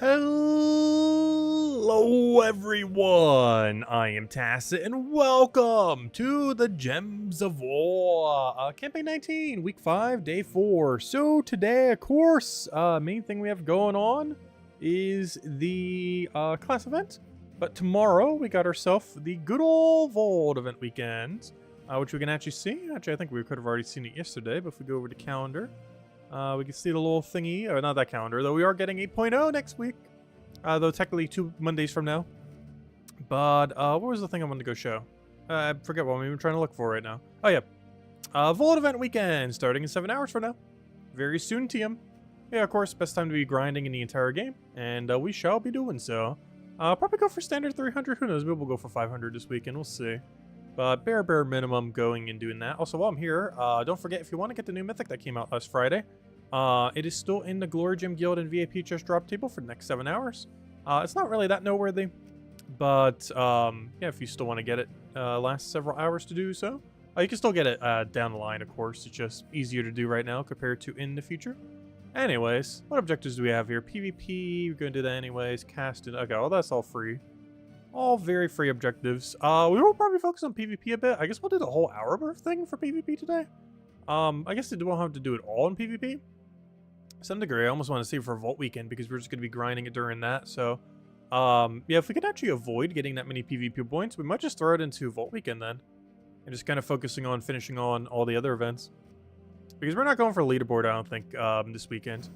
Hello everyone, I am Tacit and welcome to the Gems of War, Campaign 19, Week 5, Day 4. So today, of course, main thing we have going on is the class event. But tomorrow, we got ourselves the good old Vault event weekend, which we can actually see. Actually, I think we could have already seen it yesterday, but if we go over to calendar, we can see the little thingy, or not that calendar, though we are getting 8.0 next week. Though technically 2 Mondays from now. But, what was the thing I wanted to go show? I forget what I'm even trying to look for right now. Oh, yeah. Vault event weekend, starting in 7 hours from now. Very soon, TM. Yeah, of course, best time to be grinding in the entire game. And we shall be doing so. Probably go for standard 300. Who knows? Maybe we'll go for 500 this weekend. We'll see. But bare minimum going and doing that. Also, while I'm here, don't forget, if you want to get the new Mythic that came out last Friday, it is still in the Glory Gem Guild and VIP chest drop table for the next 7 hours. It's not really that noteworthy, but yeah, if you still want to get it, last several hours to do so. You can still get it down the line, of course. It's just easier to do right now compared to in the future. Anyways, what objectives do we have here? PvP, we're going to do that anyways. Cast it. Okay, well, that's all free. All very free objectives. We will probably focus on PvP a bit. I guess we'll do the whole hour birth thing for PvP today. I guess they won't have to do it all in PvP. To some degree, I almost want to save for Vault Weekend because we're just going to be grinding it during that. So, yeah, if we could actually avoid getting that many PvP points, we might just throw it into Vault Weekend then. And just kind of focusing on finishing on all the other events. Because we're not going for leaderboard, I don't think, this weekend.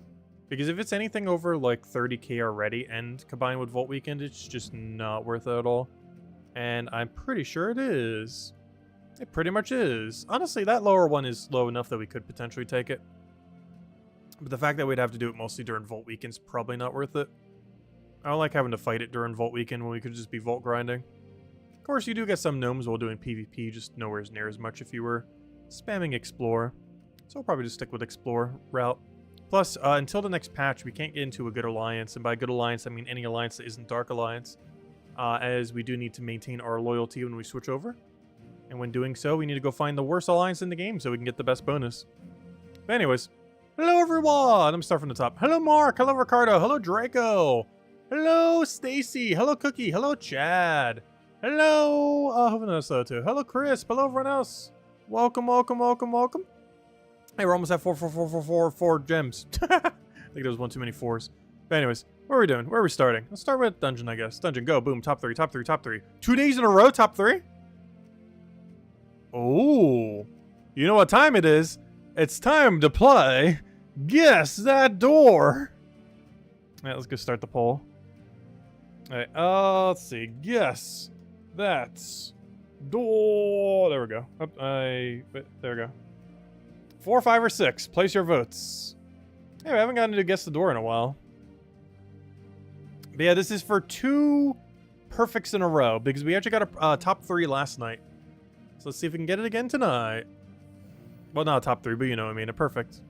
Because if it's anything over like 30k already and combined with Vault Weekend, it's just not worth it at all. And I'm pretty sure it is. It pretty much is. Honestly, that lower one is low enough that we could potentially take it. But the fact that we'd have to do it mostly during Vault Weekend is probably not worth it. I don't like having to fight it during Vault Weekend when we could just be Vault grinding. Of course, you do get some gnomes while doing PvP, just nowhere near as much if you were spamming Explore. So I'll probably just stick with Explore route. Plus, until the next patch, we can't get into a good alliance. And by good alliance, I mean any alliance that isn't Dark Alliance. As we do need to maintain our loyalty when we switch over. And when doing so, we need to go find the worst alliance in the game so we can get the best bonus. But anyways, hello everyone! Let me start from the top. Hello Mark, hello Ricardo, hello Draco, hello Stacy, hello Cookie, hello Chad, hello, who knows that too? Hello Chris, hello everyone else. Welcome. Hey, we're almost at 4 gems. I think there was one too many 4s. But anyways, what are we doing? Where are we starting? Let's start with dungeon, I guess. Dungeon, go, boom, top 3. 2 days in a row, top 3? Oh, you know what time it is? It's time to play Guess That Door. Alright, let's go start the poll. Alright, let's see. Guess that door. There we go. There we go. 4, 5, or 6. Place your votes. Hey, we haven't gotten to Guess the Door in a while. But yeah, this is for 2 perfects in a row because we actually got a top 3 last night. So let's see if we can get it again tonight. Well, not a top 3, but you know what I mean. A perfect.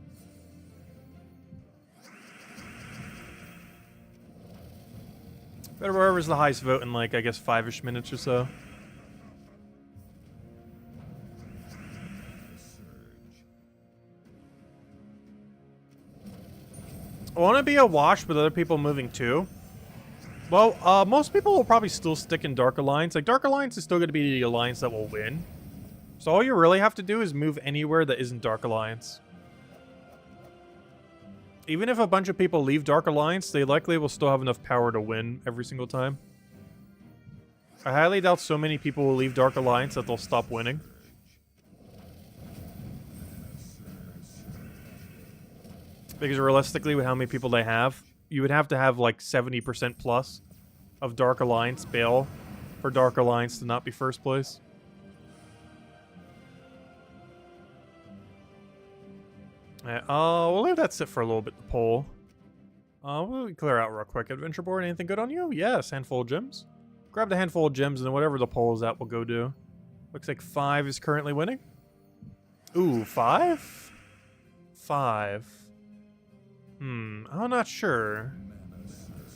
Better wherever's the highest vote in like, I guess, 5-ish minutes or so. Won't it be a wash with other people moving too? Well, most people will probably still stick in Dark Alliance. Like, Dark Alliance is still going to be the alliance that will win. So all you really have to do is move anywhere that isn't Dark Alliance. Even if a bunch of people leave Dark Alliance, they likely will still have enough power to win every single time. I highly doubt so many people will leave Dark Alliance that they'll stop winning. Because realistically, with how many people they have, you would have to have like 70% plus of Dark Alliance bail for Dark Alliance to not be first place. We'll leave that sit for a little bit, the poll. We'll clear out real quick. Adventure board, anything good on you? Yes, handful of gems. Grab the handful of gems and then whatever the poll is at, we'll go do. Looks like 5 is currently winning. Ooh, 5? 5. I'm not sure.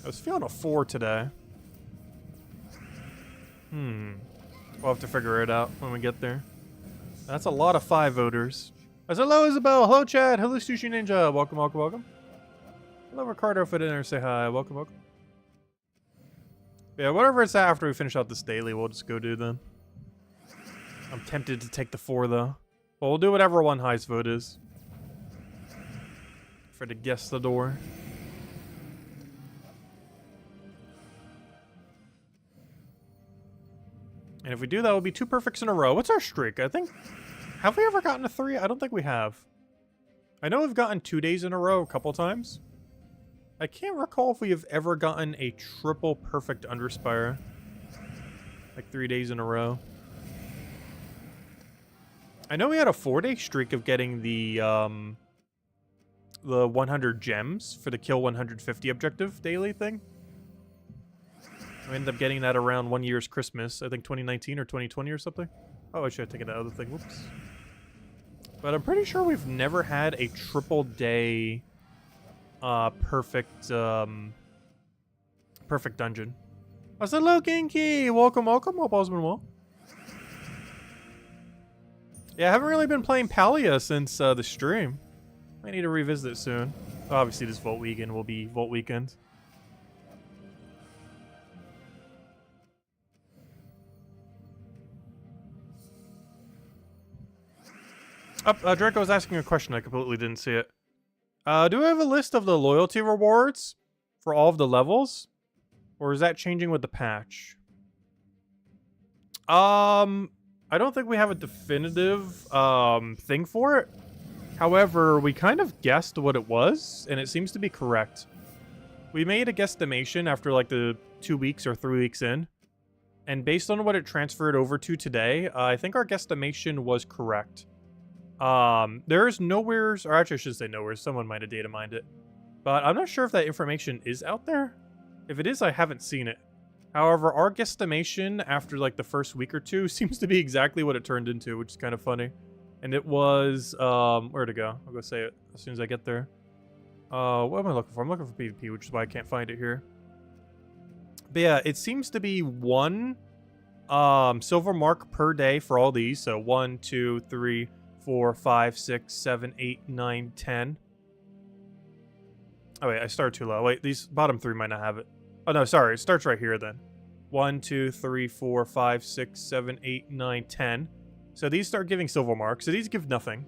I was feeling a 4 today. We'll have to figure it out when we get there. That's a lot of 5 voters. Hello, Isabel. Hello, Chad. Hello, Sushi Ninja. Welcome. Hello, Ricardo. Fit in there. Say hi. Welcome. Yeah, whatever it's at after we finish out this daily, we'll just go do then. I'm tempted to take the 4 though. But we'll do whatever one highest vote is. For the guess the door. And if we do that, it'll be 2 perfects in a row. What's our streak? I think... Have we ever gotten a 3? I don't think we have. I know we've gotten 2 days in a row a couple times. I can't recall if we have ever gotten a triple perfect Underspire. Like 3 days in a row. I know we had a 4-day streak of getting the 100 gems for the kill 150 objective daily thing. We ended up getting that around 1 year's Christmas. I think 2019 or 2020 or something. Oh, I should have taken that other thing. Whoops. But I'm pretty sure we've never had a triple day perfect perfect dungeon. I said, hello, Kinky. Welcome, welcome. Hope all's been well. Yeah, I haven't really been playing Palia since the stream. I need to revisit it soon. Obviously, this Vault Weekend will be Vault Weekend. Draco was asking a question. I completely didn't see it. Do we have a list of the loyalty rewards for all of the levels? Or is that changing with the patch? I don't think we have a definitive thing for it. However, we kind of guessed what it was, and it seems to be correct. We made a guesstimation after like the 2 weeks or 3 weeks in. And based on what it transferred over to today, I think our guesstimation was correct. There's nowheres, or actually I should say nowheres, someone might have data mined it. But I'm not sure if that information is out there. If it is, I haven't seen it. However, our guesstimation after like the first week or 2 seems to be exactly what it turned into, which is kind of funny. And it was, where to go? I'll go say it as soon as I get there. What am I looking for? I'm looking for PvP, which is why I can't find it here. But yeah, it seems to be 1 silver mark per day for all these. So 1, 2, 3, 4, 5, 6, 7, 8, 9, 10. Oh wait, I started too low. Wait, these bottom 3 might not have it. Oh no, sorry, it starts right here then. 1, 2, 3, 4, 5, 6, 7, 8, 9, 10. So these start giving silver marks. So these give nothing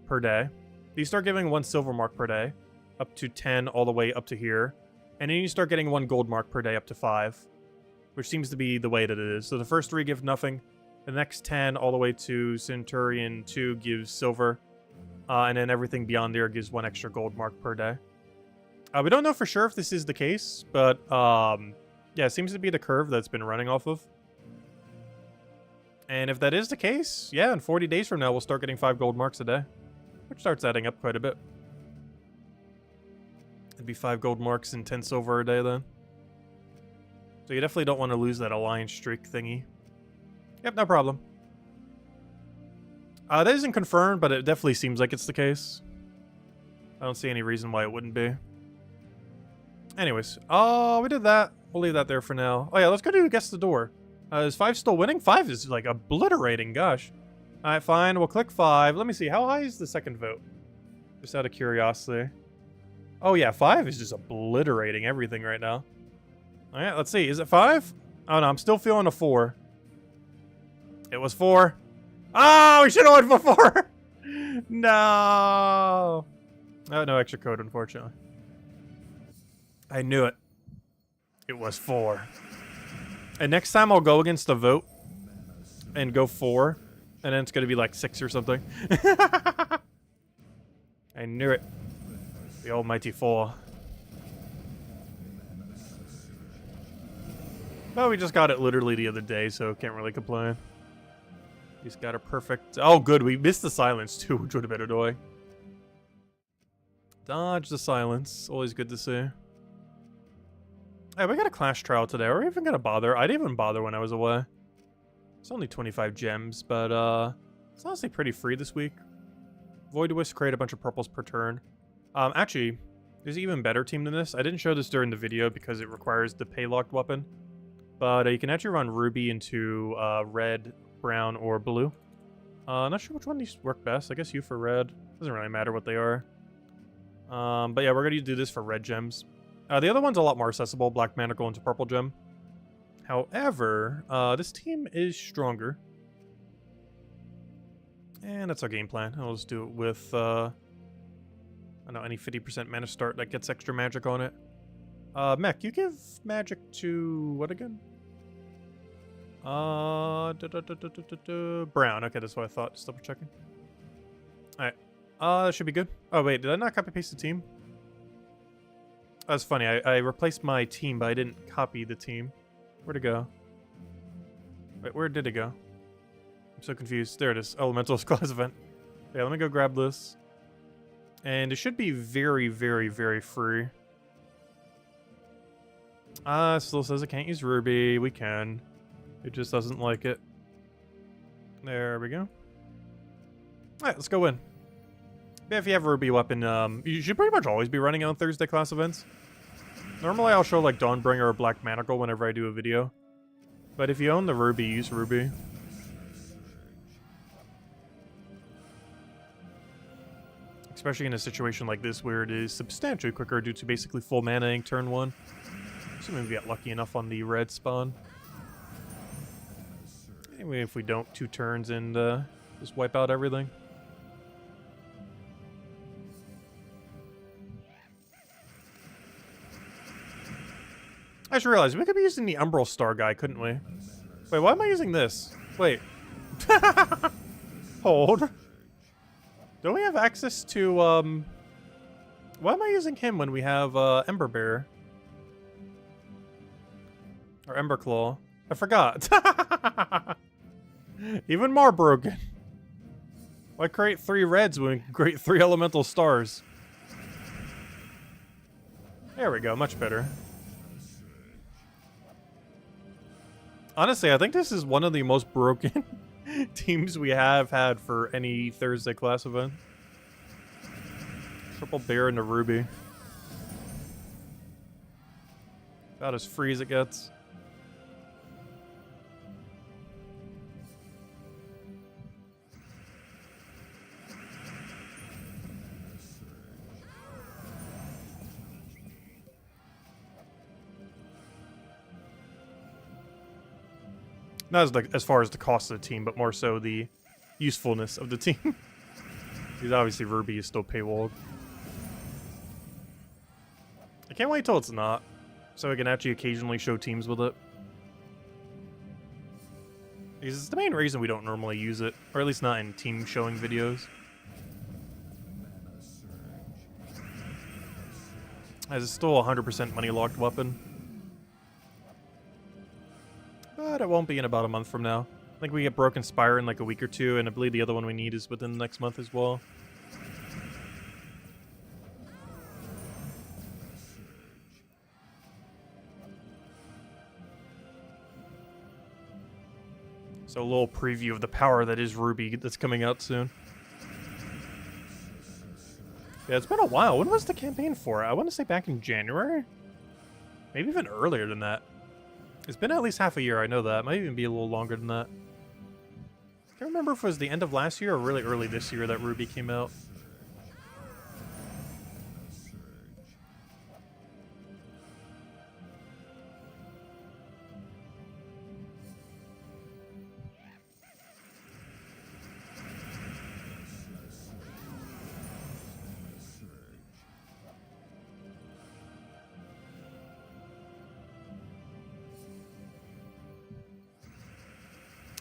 per day. These start giving 1 silver mark per day, up to 10 all the way up to here. And then you start getting 1 gold mark per day up to 5, which seems to be the way that it is. So the first 3 give nothing. The next 10 all the way to Centurion 2 gives silver. And then everything beyond there gives 1 extra gold mark per day. We don't know for sure if this is the case, but yeah, it seems to be the curve that's been running off of. And if that is the case, yeah, in 40 days from now, we'll start getting 5 gold marks a day, which starts adding up quite a bit. It'd be 5 gold marks and 10 silver a day then. So you definitely don't want to lose that alliance streak thingy. Yep, no problem. That isn't confirmed, but it definitely seems like it's the case. I don't see any reason why it wouldn't be. Anyways, we did that. We'll leave that there for now. Oh yeah, let's go do Guess the Door. Is 5 still winning? 5 is like obliterating, gosh. Alright, fine, we'll click 5. Let me see, how high is the second vote? Just out of curiosity. Oh yeah, 5 is just obliterating everything right now. Alright, let's see, is it 5? Oh no, I'm still feeling a 4. It was 4. Oh, we should have went for 4! No! Oh, no extra code, unfortunately. I knew it. It was 4. And next time I'll go against the vote and go 4. And then it's going to be like 6 or something. I knew it. The almighty 4. Well, we just got it literally the other day, so can't really complain. He's got a perfect... Oh, good. We missed the silence, too, which would have been annoying. Dodge the silence. Always good to see. Hey, we got a Clash trial today. Are we even going to bother? I didn't even bother when I was away. It's only 25 gems, but it's honestly pretty free this week. Void Wisp create a bunch of purples per turn. Actually, there's an even better team than this. I didn't show this during the video because it requires the pay locked weapon. But you can actually run Ruby into red, brown, or blue. Not sure which one these work best. I guess you for red. Doesn't really matter what they are. But yeah, we're going to do this for red gems. The other one's a lot more accessible. Black Manacle into purple gem. However, this team is stronger. And that's our game plan. I'll just do it with, I don't know, any 50% mana start that gets extra magic on it. Mech, you give magic to what again? Brown. Okay, that's what I thought. Just double checking. Alright. That should be good. Oh, wait, did I not copy paste the team? That's funny. I replaced my team, but I didn't copy the team. Where'd it go? Wait, where did it go? I'm so confused. There it is. Elementals class event. Yeah, let me go grab this. And it should be very, very, very free. Still says it can't use Ruby. We can. It just doesn't like it. There we go. Alright, let's go in. Yeah, if you have a Ruby weapon, you should pretty much always be running on Thursday class events. Normally I'll show like Dawnbringer or Black Manacle whenever I do a video. But if you own the Ruby, use Ruby. Especially in a situation like this where it is substantially quicker due to basically full manaing turn 1. Assuming we get lucky enough on the red spawn. Anyway, if we don't, 2 turns and just wipe out everything. I just realized we could be using the Umbral Star guy, couldn't we? Wait, why am I using this? Wait. Hold. Don't we have access to, why am I using him when we have, Ember Bearer? Or Ember Claw. I forgot. Even more broken. Why create 3 reds when we can create 3 elemental stars? There we go, much better. Honestly, I think this is one of the most broken teams we have had for any Thursday class event. Triple Bear into Ruby. About as free as it gets. Not as far as the cost of the team, but more so the usefulness of the team. Because obviously Ruby is still paywalled. I can't wait till it's not, so I can actually occasionally show teams with it. Because it's the main reason we don't normally use it, or at least not in team showing videos. As it's still a 100% money locked weapon. But it won't be in about a month from now. I think we get Broken Spire in like a week or 2, and I believe the other one we need is within the next month as well. So a little preview of the power that is Ruby that's coming out soon. Yeah, it's been a while. When was the campaign for? I want to say back in January? Maybe even earlier than that. It's been at least half a year, I know that. It might even be a little longer than that. I can't remember if it was the end of last year or really early this year that Ruby came out.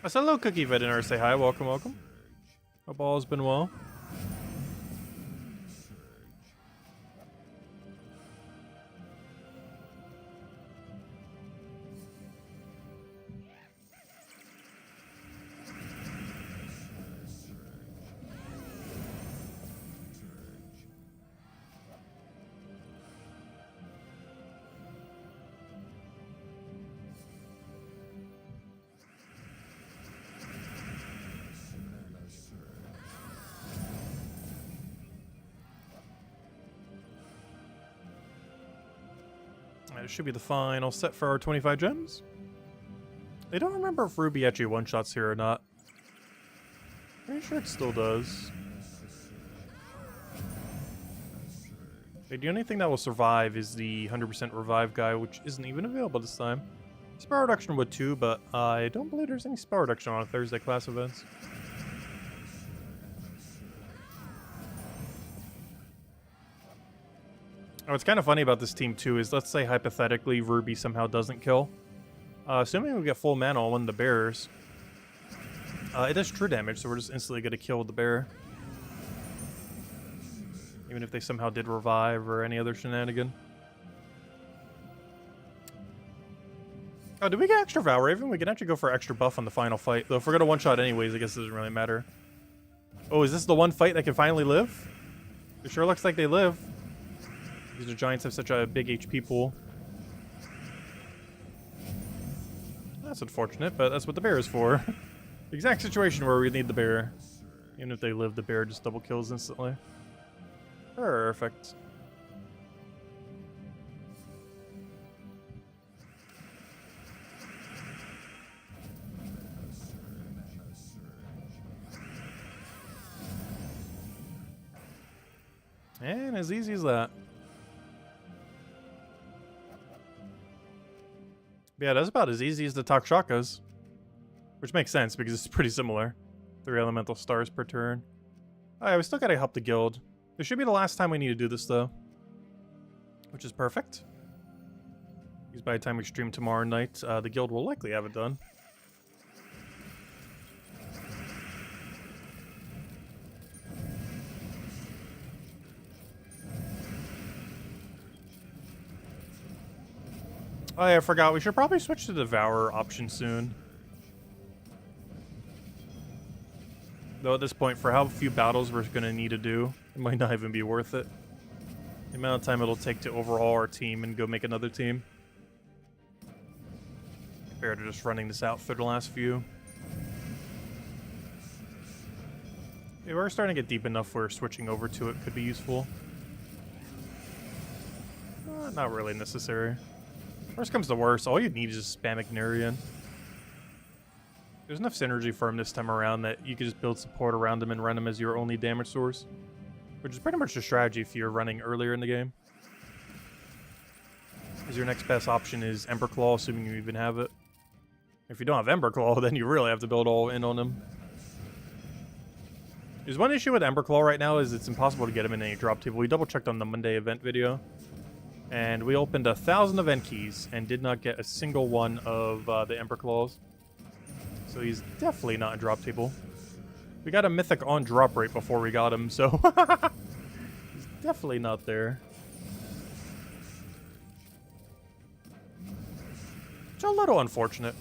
I said hello, Cookie Vetenar. Say hi. Welcome, welcome. Hope all has been well. It should be the final set for our 25 gems. I don't remember if Ruby actually one-shots here or not. Pretty sure it still does. The only thing that will survive is the 100% revive guy, which isn't even available this time. Spell reduction would too, but I don't believe there's any spell reduction on Thursday class events. Oh, what's kind of funny about this team too is, let's say hypothetically Ruby somehow doesn't kill. Assuming we get full mana on one of the bears, it does true damage, so we're just instantly going to kill the bear. Even if they somehow did revive or any other shenanigan. Oh, did we get extra Valraven? We can actually go for extra buff on the final fight. Though if we're going to one-shot anyways, I guess it doesn't really matter. Oh, is this the one fight that can finally live? It sure looks like they live. These giants have such a big HP pool. That's unfortunate, but that's what the bear is for. The exact situation where we need the bear. Even if they live, the bear just double kills instantly. Perfect. And as easy as that. Yeah, that's about as easy as the Takshakas. Which makes sense because it's pretty similar. 3 elemental stars per turn. Oh yeah, we still gotta help the guild. This should be the last time we need to do this though. Which is perfect. Because by the time we stream tomorrow night, the guild will likely have it done. Oh yeah, I forgot. We should probably switch to the Devourer option soon. Though at this point, for how few battles we're going to need to do, it might not even be worth it. The amount of time it'll take to overhaul our team and go make another team. Compared to just running this out for the last few. Yeah, we're starting to get deep enough where switching over to it could be useful. Not really necessary. Worst comes to worst, all you need is just spam Ignarian. There's enough synergy for him this time around that you can just build support around him and run him as your only damage source. Which is pretty much the strategy if you're running earlier in the game. Because your next best option is Ember Claw, assuming you even have it. If you don't have Ember Claw, then you really have to build all in on him. There's one issue with Ember Claw right now is it's impossible to get him in any drop table. We double checked on the Monday event video. And we opened 1,000 event keys and did not get a single one of the Ember Claws. So he's definitely not a drop table. We got a mythic on drop rate before we got him, so he's definitely not there. Which is a little unfortunate.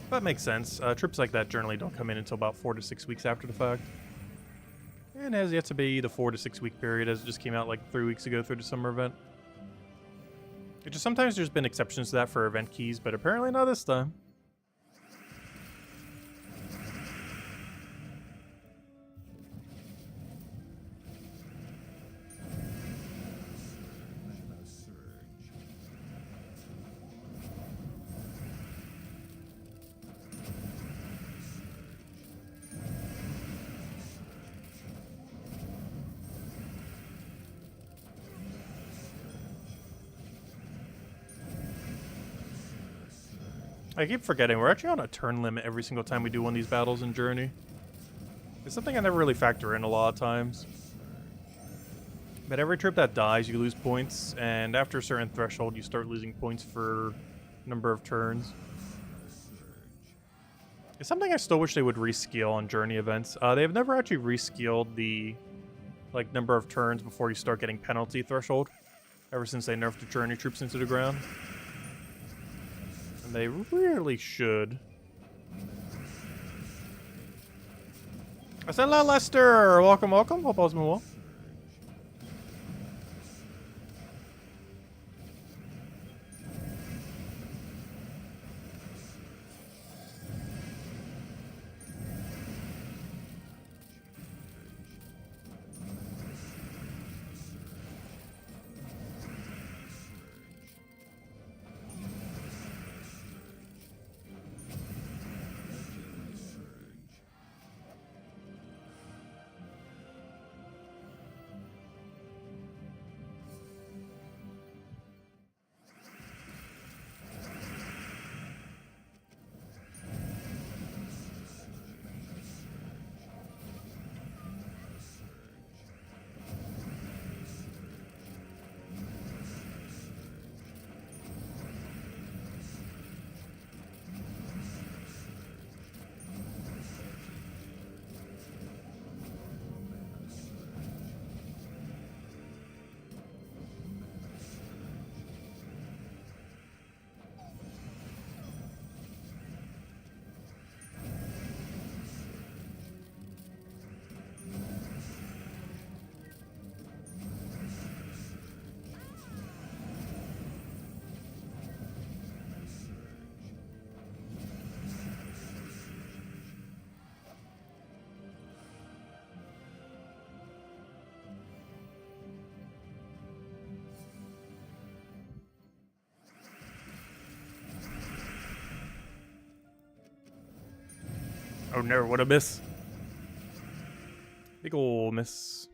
But makes sense. Trips like that generally don't come in until about 4 to 6 weeks after the fact. And has yet to be the 4 to 6 week period, as it just came out like 3 weeks ago through the summer event. It just sometimes there's been exceptions to that for event keys, but apparently not this time. I keep forgetting, we're actually on a turn limit every single time we do one of these battles in Journey. It's something I never really factor in a lot of times. But every trip that dies, you lose points, and after a certain threshold, you start losing points for number of turns. It's something I still wish they would rescale on Journey events. They have never actually rescaled the number of turns before you start getting penalty threshold, ever since they nerfed the Journey troops into the ground. They really should. I said hello, Lester. Welcome, welcome. Hope all's been well. Oh no, what a miss. Big ol' miss.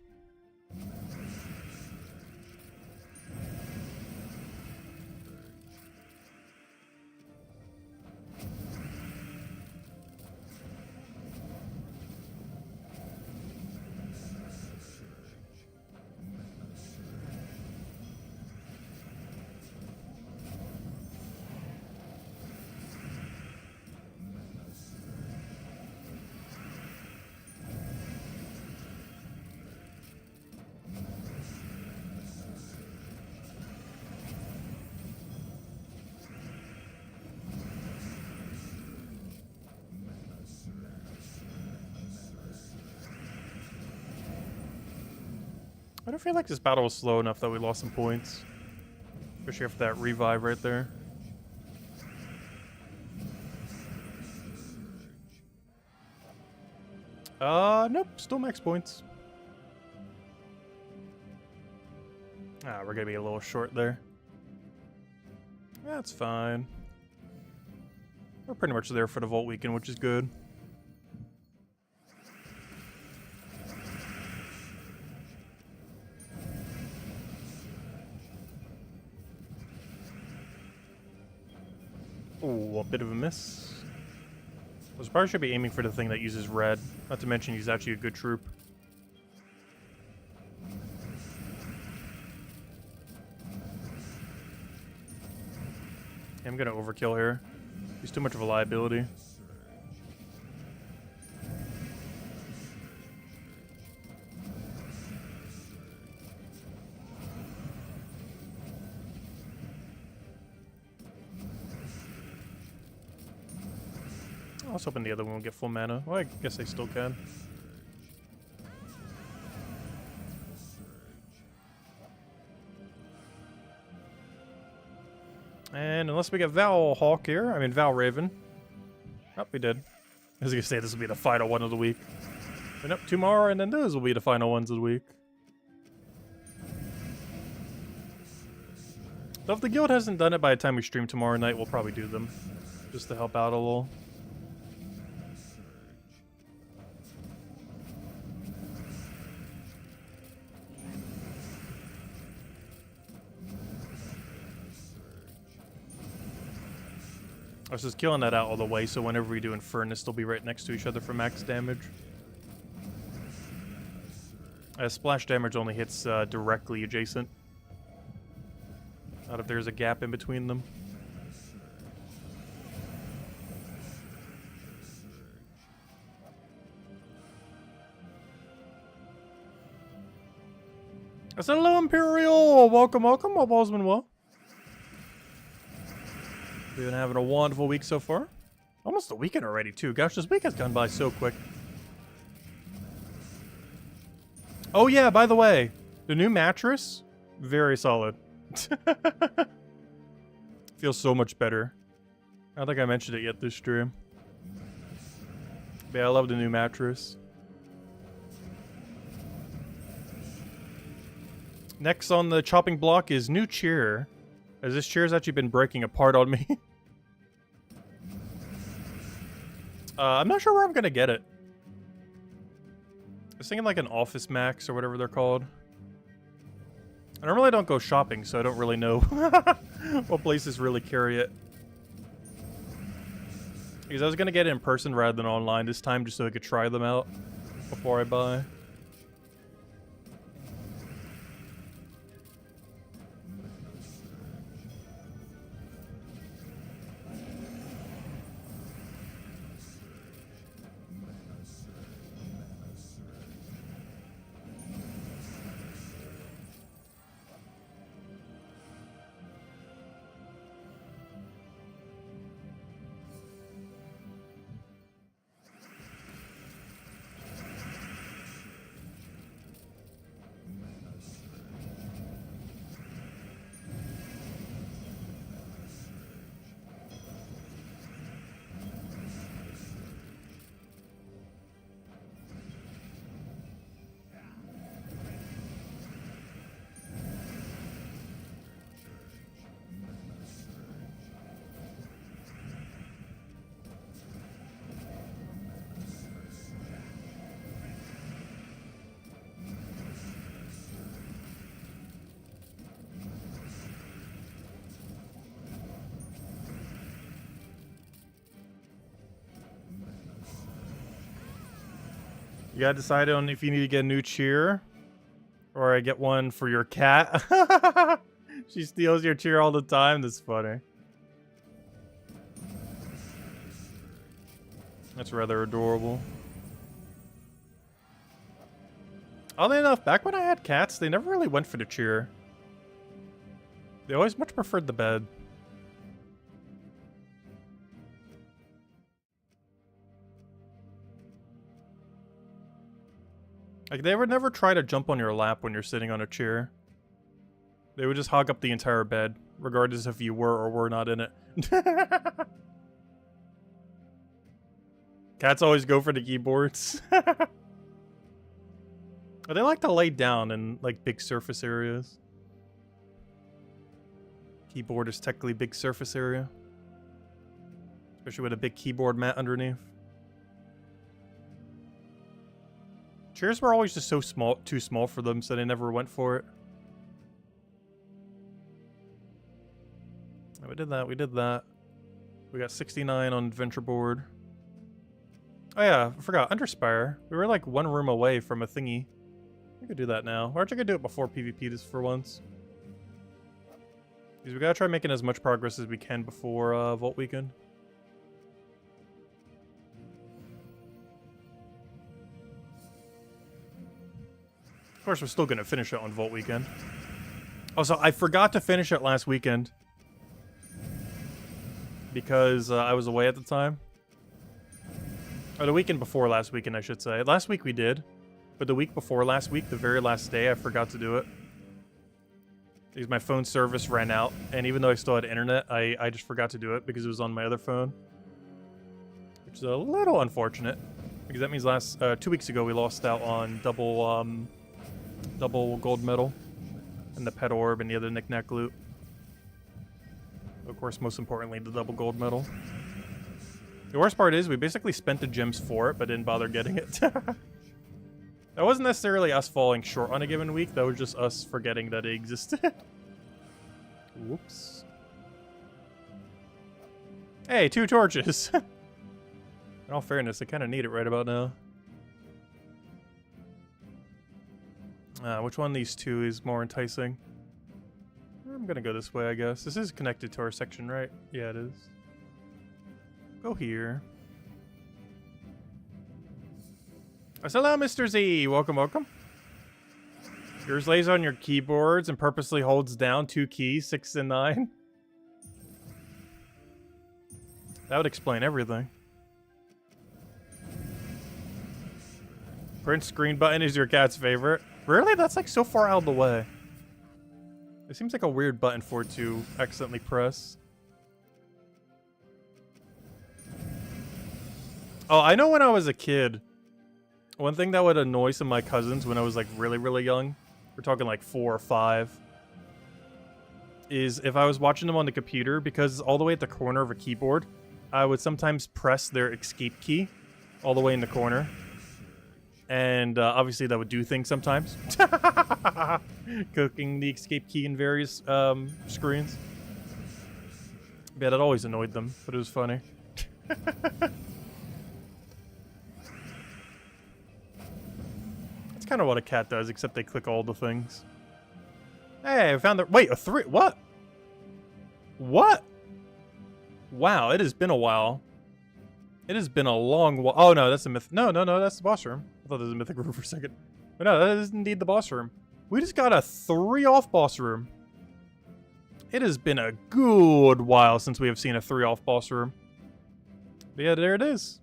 I don't feel like this battle was slow enough that we lost some points. Especially after that revive right there. Nope, still max points. Ah, we're gonna be a little short there. That's fine. We're pretty much there for the Vault Weekend, which is good. Ooh, a bit of a miss. I was probably should be aiming for the thing that uses red. Not to mention he's actually a good troop. I'm gonna overkill here. He's too much of a liability. I was hoping the other one would get full mana. Well, I guess I still can. And unless we get Val Hawk here, I mean Val Raven. Oh, we did. I was gonna say this will be the final one of the week. But nope, 2 more, and then those will be the final ones of the week. So if the guild hasn't done it by the time we stream tomorrow night, we'll probably do them. Just to help out a little. I was just killing that out all the way, so whenever we do Infernus, they'll be right next to each other for max damage. Splash damage only hits directly adjacent. Not if there's a gap in between them. I said hello, Imperial! Welcome, welcome. Hope all's been well. We've been having a wonderful week so far. Almost a weekend already, too. Gosh, this week has gone by so quick. Oh, yeah, by the way, the new mattress, very solid. Feels so much better. I don't think I mentioned it yet this stream. But yeah, I love the new mattress. Next on the chopping block is new chair. As this chair's actually been breaking apart on me. I'm not sure where I'm gonna get it. I was thinking like an Office Max or whatever they're called. I normally don't go shopping, so I don't really know what places really carry it. Because I was gonna get it in person rather than online this time, just so I could try them out before I buy. You gotta decide on if you need to get a new cheer, or I get one for your cat. She steals your cheer all the time. That's funny. That's rather adorable. Oddly enough, back when I had cats, they never really went for the cheer. They always much preferred the bed. Like, they would never try to jump on your lap when you're sitting on a chair. They would just hog up the entire bed, regardless if you were or were not in it. Cats always go for the keyboards. But they like to lay down in, like, big surface areas. Keyboard is technically big surface area. Especially with a big keyboard mat underneath. Chairs were always just so small, too small for them, so they never went for it. We did that, we did that. We got 69 on adventure board. Oh yeah, I forgot, Underspire. We were like one room away from a thingy. We could do that now. Or I could do it before PvP just for once. Because we gotta try making as much progress as we can before Vault Weekend. Of course, we're still gonna finish it on Vault Weekend. Also, I forgot to finish it last weekend. Because I was away at the time. Or the weekend before last weekend, I should say. Last week we did. But the week before last week, the very last day, I forgot to do it. Because my phone service ran out. And even though I still had internet, I just forgot to do it because it was on my other phone. Which is a little unfortunate. Because that means 2 weeks ago we lost out on double gold medal. And the pet orb and the other knick-knack loot. Of course, most importantly, the double gold medal. The worst part is we basically spent the gems for it, but didn't bother getting it. That wasn't necessarily us falling short on a given week. That was just us forgetting that it existed. Whoops. Hey, 2 torches. In all fairness, I kind of need it right about now. Which one of these 2 is more enticing? I'm gonna go this way, I guess. This is connected to our section, right? Yeah, it is. Go here. Hello, Mr. Z. Welcome, welcome. Yours lays on your keyboards and purposely holds down 2 keys, 6 and 9. That would explain everything. Print screen button is your cat's favorite. Really? That's like so far out of the way. It seems like a weird button for it to accidentally press. Oh, I know when I was a kid, one thing that would annoy some of my cousins when I was like really, really young, we're talking like 4 or 5, is if I was watching them on the computer, because it's all the way at the corner of a keyboard, I would sometimes press their escape key all the way in the corner. And obviously that would do things sometimes. Cooking the escape key in various screens. Yeah, that always annoyed them, but it was funny. That's kind of what a cat does, except they click all the things. Hey, I found the... Wait, a 3... What? What? Wow, it has been a while. It has been a long while. Oh, no, that's the myth. No, that's the boss room. I thought that was a mythic room for a second. But no, that is indeed the boss room. We just got a 3 off boss room. It has been a good while since we have seen a 3 off boss room. But yeah, there it is.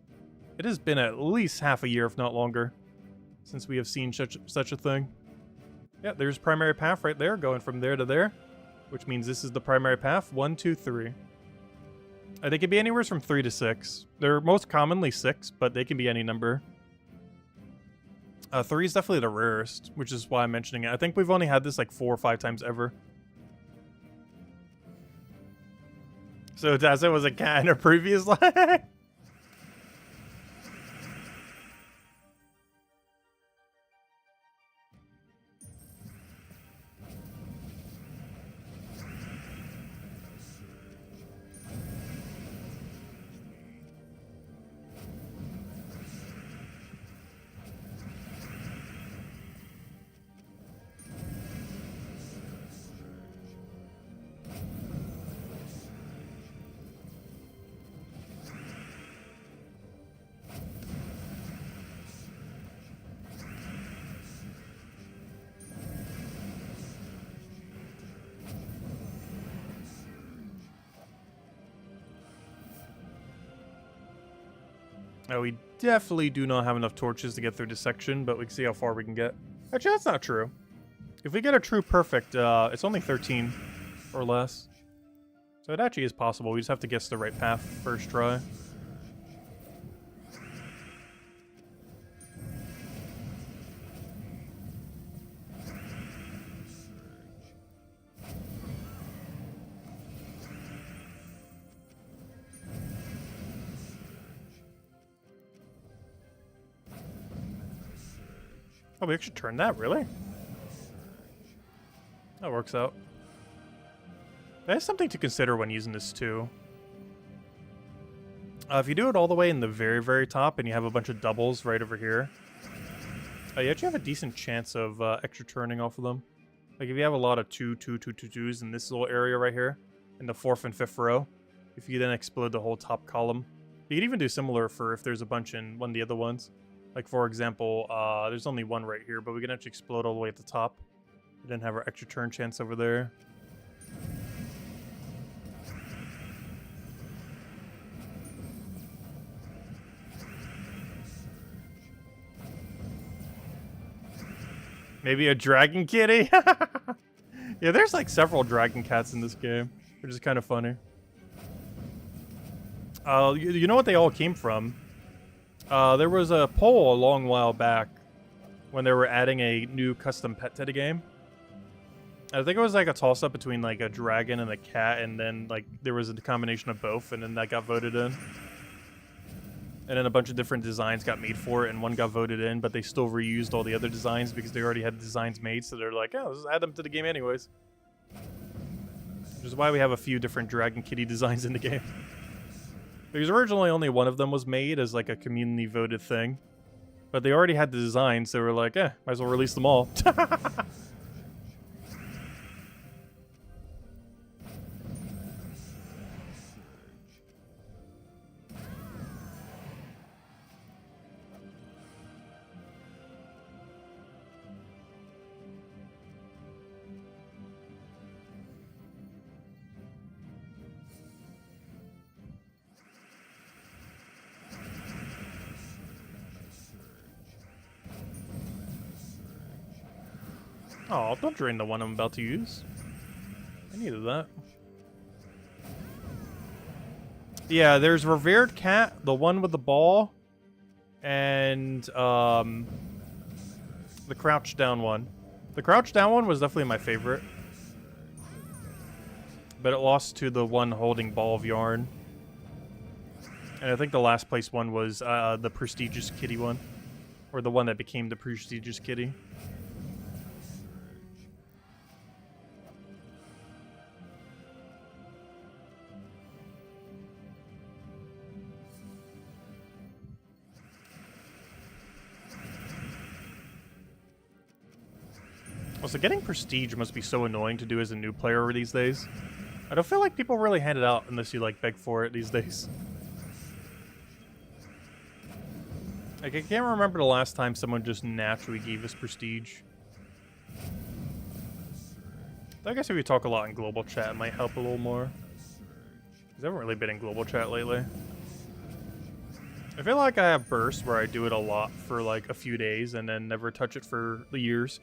It has been at least half a year, if not longer, since we have seen such a thing. Yeah, there's primary path right there, going from there to there. Which means this is the primary path. 1, 2, 3. They can be anywhere from 3 to 6. They're most commonly 6, but they can be any number. 3 is definitely the rarest, which is why I'm mentioning it. I think we've only had this like 4 or 5 times ever. So Tassa was a cat in a previous life? Oh, we definitely do not have enough torches to get through this section, but we can see how far we can get. Actually, that's not true. If we get a true perfect, it's only 13 or less. So it actually is possible. We just have to guess the right path first try. Oh, we actually turned that, really? That works out. That is something to consider when using this too. If you do it all the way in the very, very top and you have a bunch of doubles right over here, you actually have a decent chance of extra turning off of them. Like if you have a lot of 2s in this little area right here, in the 4th and 5th row, if you then explode the whole top column. You could even do similar for if there's a bunch in one of the other ones. Like for example, there's only one right here, but we can actually explode all the way at the top. We then have our extra turn chance over there. Maybe a dragon kitty? Yeah, there's like several dragon cats in this game, which is kind of funny. You know what they all came from? There was a poll a long while back when they were adding a new custom pet to the game. I think it was like a toss-up between like a dragon and a cat, and then like there was a combination of both, and then that got voted in. And then a bunch of different designs got made for it, and one got voted in, but they still reused all the other designs because they already had designs made, so they're like, oh, let's add them to the game anyways. Which is why we have a few different Dragon Kitty designs in the game. Because originally only one of them was made as like a community voted thing. But they already had the designs, so they were like, might as well release them all. Oh, don't drain the one I'm about to use. I needed that. Yeah, there's Revered Cat, the one with the ball, and the Crouch Down one. The Crouch Down one was definitely my favorite. But it lost to the one holding Ball of Yarn. And I think the last place one was the Prestigious Kitty one. Or the one that became the Prestigious Kitty. Also, getting Prestige must be so annoying to do as a new player these days. I don't feel like people really hand it out unless you, like, beg for it these days. Like, I can't remember the last time someone just naturally gave us Prestige. I guess if we talk a lot in global chat, it might help a little more. Because I haven't really been in global chat lately. I feel like I have bursts where I do it a lot for like a few days and then never touch it for years.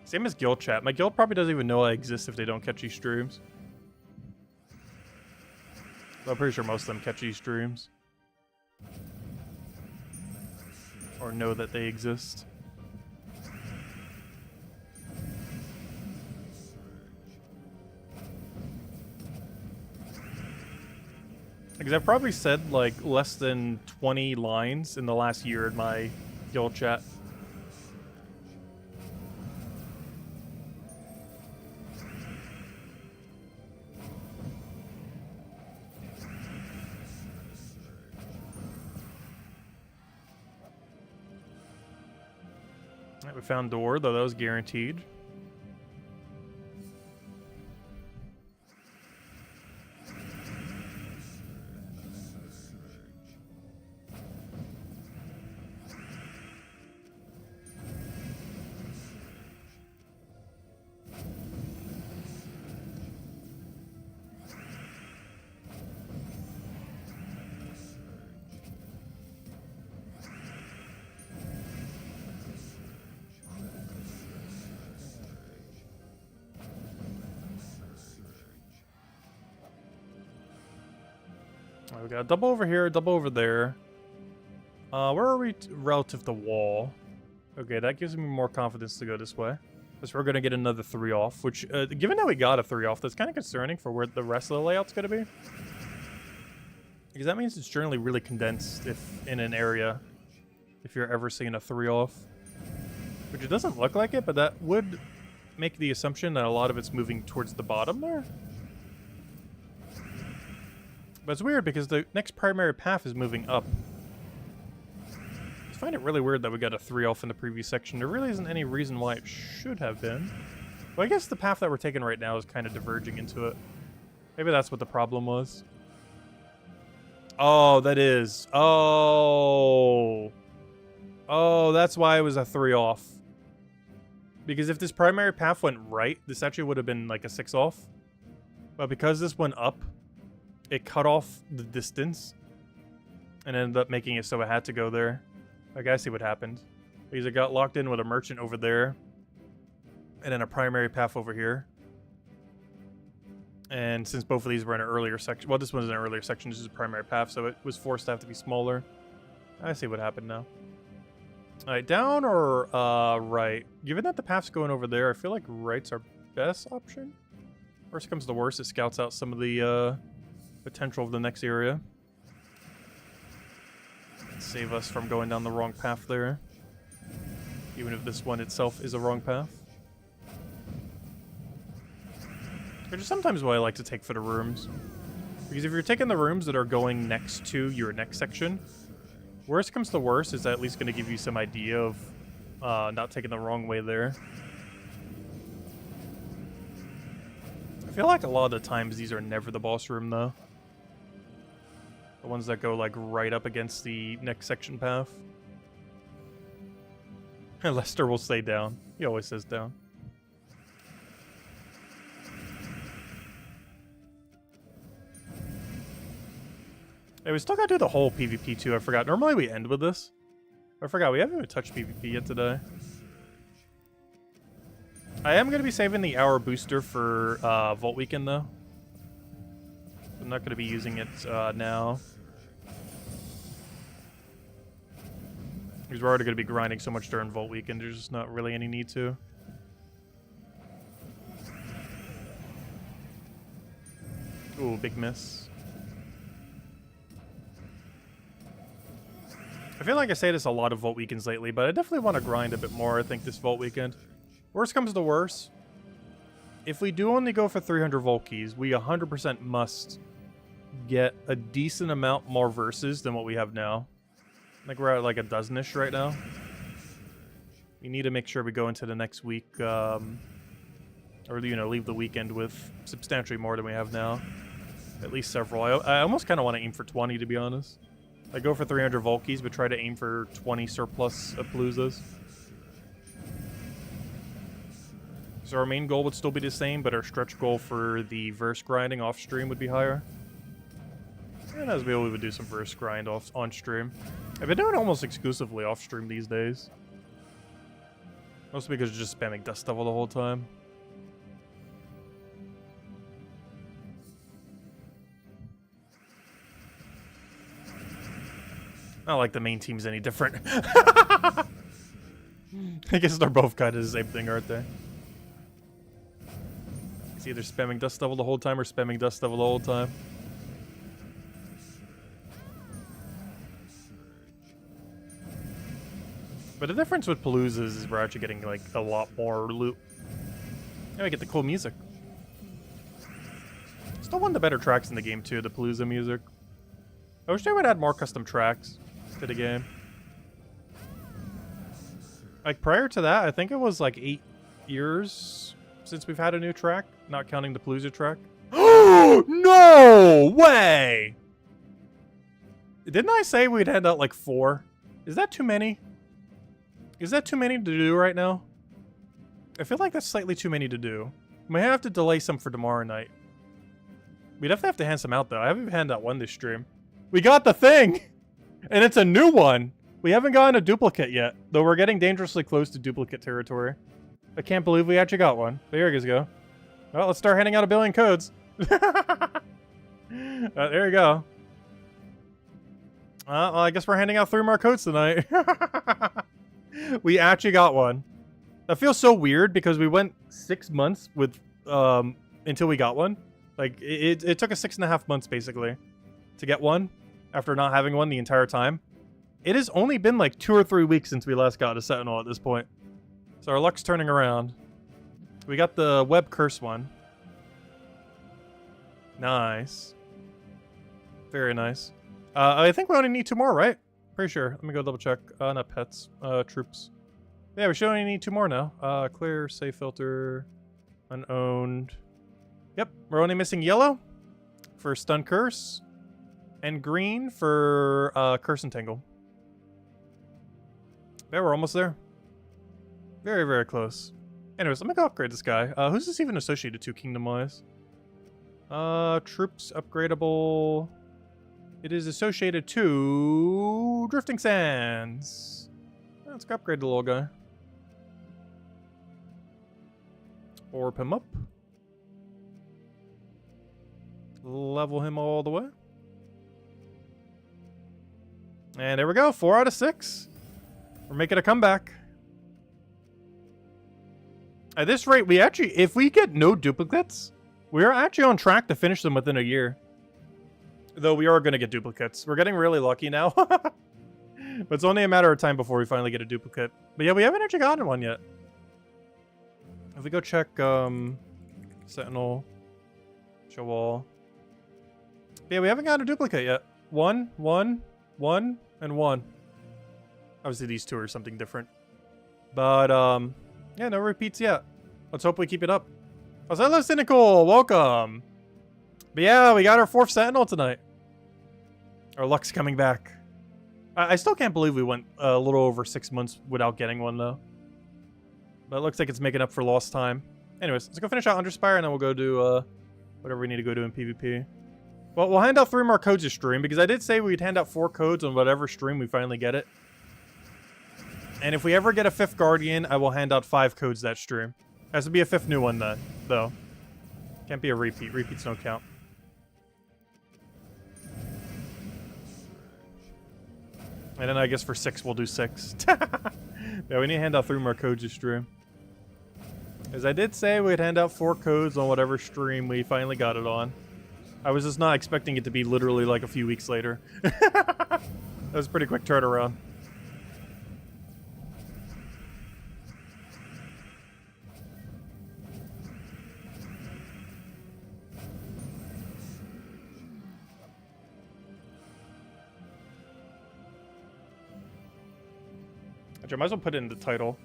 Same as guild chat. My guild probably doesn't even know I exist if they don't catch these streams. I'm pretty sure most of them catch these streams. Or know that they exist. Because I've probably said like less than 20 lines in the last year in my guild chat. Alright, we found door, though that was guaranteed. We got a double over here, double over there. Where are we relative to wall? Okay, that gives me more confidence to go this way. Because we're going to get another 3 off, which, given that we got a 3 off, that's kind of concerning for where the rest of the layout's going to be. Because that means it's generally really condensed if in an area, if you're ever seeing a 3 off. Which it doesn't look like it, but that would make the assumption that a lot of it's moving towards the bottom there. But it's weird because the next primary path is moving up. I find it really weird that we got a 3 off in the previous section. There really isn't any reason why it should have been. But I guess the path that we're taking right now is kind of diverging into it. Maybe that's what the problem was. Oh, that is. Oh. Oh, that's why it was a 3 off. Because if this primary path went right, this actually would have been like a 6 off. But because this went up, it cut off the distance. And ended up making it so it had to go there. Like, I see what happened. Because it got locked in with a merchant over there. And then a primary path over here. And since both of these were in an earlier section... Well, this one's in an earlier section. This is a primary path, so it was forced to have to be smaller. I see what happened now. Alright, down or right? Given that the path's going over there, I feel like right's our best option. Worst comes to worst, it scouts out some of the potential of the next area. Save us from going down the wrong path there. Even if this one itself is a wrong path. Which is sometimes what I like to take for the rooms. Because if you're taking the rooms that are going next to your next section, worst comes to worst is at least going to give you some idea of not taking the wrong way there. I feel like a lot of the times these are never the boss room though. The ones that go like right up against the next section path. And Lester will stay down. He always says down. Hey, we still gotta do the whole PvP too, I forgot. Normally we end with this. I forgot, we haven't even touched PvP yet today. I am gonna be saving the hour booster for Vault Weekend though. I'm not gonna be using it now. Because we're already gonna be grinding so much during Vault Weekend, there's just not really any need to. Ooh, big miss. I feel like I say this a lot of Vault Weekends lately, but I definitely want to grind a bit more, I think, this Vault Weekend. Worst comes to worst. If we do only go for 300 Vault Keys, we 100% must get a decent amount more verses than what we have now. I think we're at like a dozen-ish right now. We need to make sure we go into the next week, or, you know, leave the weekend with substantially more than we have now. At least several. I almost kind of want to aim for 20, to be honest. I go for 300 Vault Keys, but try to aim for 20 surplus Paloozas. So our main goal would still be the same, but our stretch goal for the verse grinding off stream would be higher. And as we would do some verse grind on stream. I've been doing it almost exclusively off stream these days. Mostly because it's just spamming Dust Devil the whole time. Not like the main team's any different. I guess they're both kind of the same thing, aren't they? It's either spamming Dust Devil the whole time or spamming Dust Devil the whole time. But the difference with Paloozas is we're actually getting like a lot more loot. And we get the cool music. Still one of the better tracks in the game too, the Palooza music. I wish they would add more custom tracks to the game. Like prior to that, I think it was like 8 years since we've had a new track, not counting the Palooza track. No way! Didn't I say we'd hand out like 4? Is that too many? Is that too many to do right now? I feel like that's slightly too many to do. We may have to delay some for tomorrow night. We definitely have to hand some out though. I haven't even handed out one this stream. We got the thing! And it's a new one! We haven't gotten a duplicate yet, though we're getting dangerously close to duplicate territory. I can't believe we actually got one. But here you go. Well, let's start handing out 1 billion codes. There you go. Well, I guess we're handing out 3 more codes tonight. We actually got one. That feels so weird because we went 6 months with until we got one. Like it took us 6.5 months basically to get one after not having one the entire time. It has only been like 2 or 3 weeks since we last got a Sentinel at this point. So our luck's turning around. We got the web curse one. Nice. Very nice. I think we only need 2 more, right? Pretty sure. Let me go double check. Not pets. Troops. Yeah, we should only need 2 more now. Clear, save filter, unowned. Yep, we're only missing yellow for stun curse, and green for curse and tangle. Yeah, we're almost there. Very, very close. Anyways, let me go upgrade this guy. Who's this even associated to kingdom-wise? Troops upgradable. It is associated to Drifting Sands. Let's go upgrade the little guy. Orb him up. Level him all the way. And there we go. 4 out of 6. We're making a comeback. At this rate, we actually, if we get no duplicates, we are actually on track to finish them within a year. Though we are going to get duplicates. We're getting really lucky now. But it's only a matter of time before we finally get a duplicate. But yeah, we haven't actually gotten one yet. If we go check Sentinel, show all. Yeah, we haven't gotten a duplicate yet. 1, 1, 1, and 1. Obviously these 2 are something different. But yeah, no repeats yet. Let's hope we keep it up. Oh, hello, Cynical. Welcome. But yeah, we got our 4th Sentinel tonight. Our luck's coming back. I still can't believe we went a little over 6 months without getting one, though. But it looks like it's making up for lost time. Anyways, let's go finish out Underspire, and then we'll go do whatever we need to go do in PvP. Well, we'll hand out 3 more codes this stream, because I did say we'd hand out 4 codes on whatever stream we finally get it. And if we ever get a 5th Guardian, I will hand out 5 codes that stream. Has to be a 5th new one, then, though. Can't be a repeat. Repeats don't count. And then I guess for 6, we'll do 6. Yeah, we need to hand out 3 more codes this stream. As I did say, we'd hand out 4 codes on whatever stream we finally got it on. I was just not expecting it to be literally like a few weeks later. That was a pretty quick turnaround. I might as well put it in the title.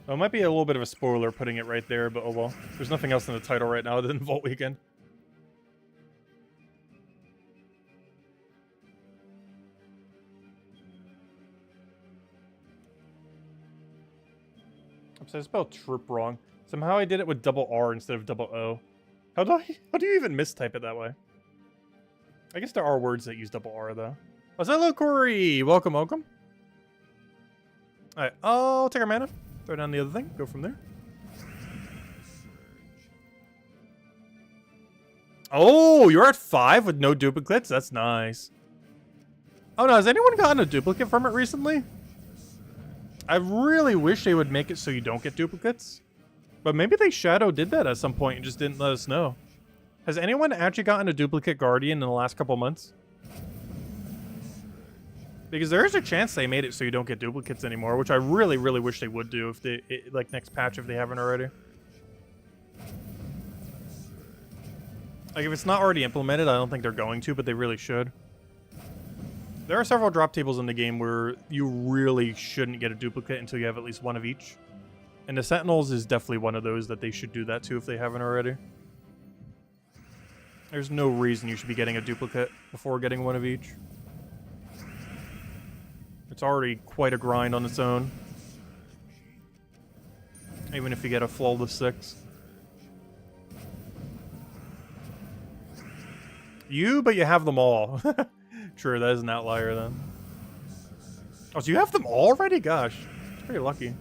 Well, it might be a little bit of a spoiler putting it right there, but oh well. There's nothing else in the title right now other than Vault Weekend. I spelled troop wrong. Somehow I did it with double R instead of double O. How do you even mistype it that way? I guess there are words that use double R though. Oh, hello, Corey! Welcome, welcome. Alright, I'll take our mana. Throw down the other thing. Go from there. Oh, you're at 5 with no duplicates? That's nice. Oh no, has anyone gotten a duplicate from it recently? I really wish they would make it so you don't get duplicates. But maybe they shadow did that at some point and just didn't let us know. Has anyone actually gotten a duplicate Guardian in the last couple months? Because there is a chance they made it so you don't get duplicates anymore, which I really, really wish they would do if they, like next patch if they haven't already. Like if it's not already implemented, I don't think they're going to, but they really should. There are several drop tables in the game where you really shouldn't get a duplicate until you have at least 1 of each. And the Sentinels is definitely one of those that they should do that to if they haven't already. There's no reason you should be getting a duplicate before getting 1 of each. It's already quite a grind on its own. Even if you get a flawless 6. But you have them all. True, that is an outlier then. Oh, so you have them all already? Gosh, it's pretty lucky.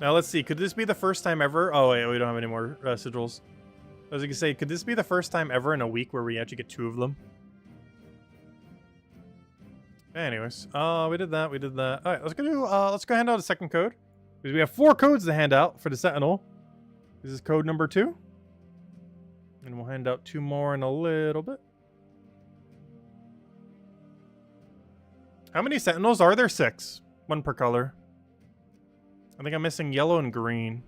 Now let's see. Could this be the first time ever? Oh wait, we don't have any more sigils. I was gonna say, could this be the first time ever in a week where we actually get 2 of them? Anyways, we did that. We did that. All right, let's go hand out a second code because we have 4 codes to hand out for the Sentinel. This is code number 2, and we'll hand out 2 more in a little bit. How many Sentinels are there? 6. 1 per color. I think I'm missing yellow and green.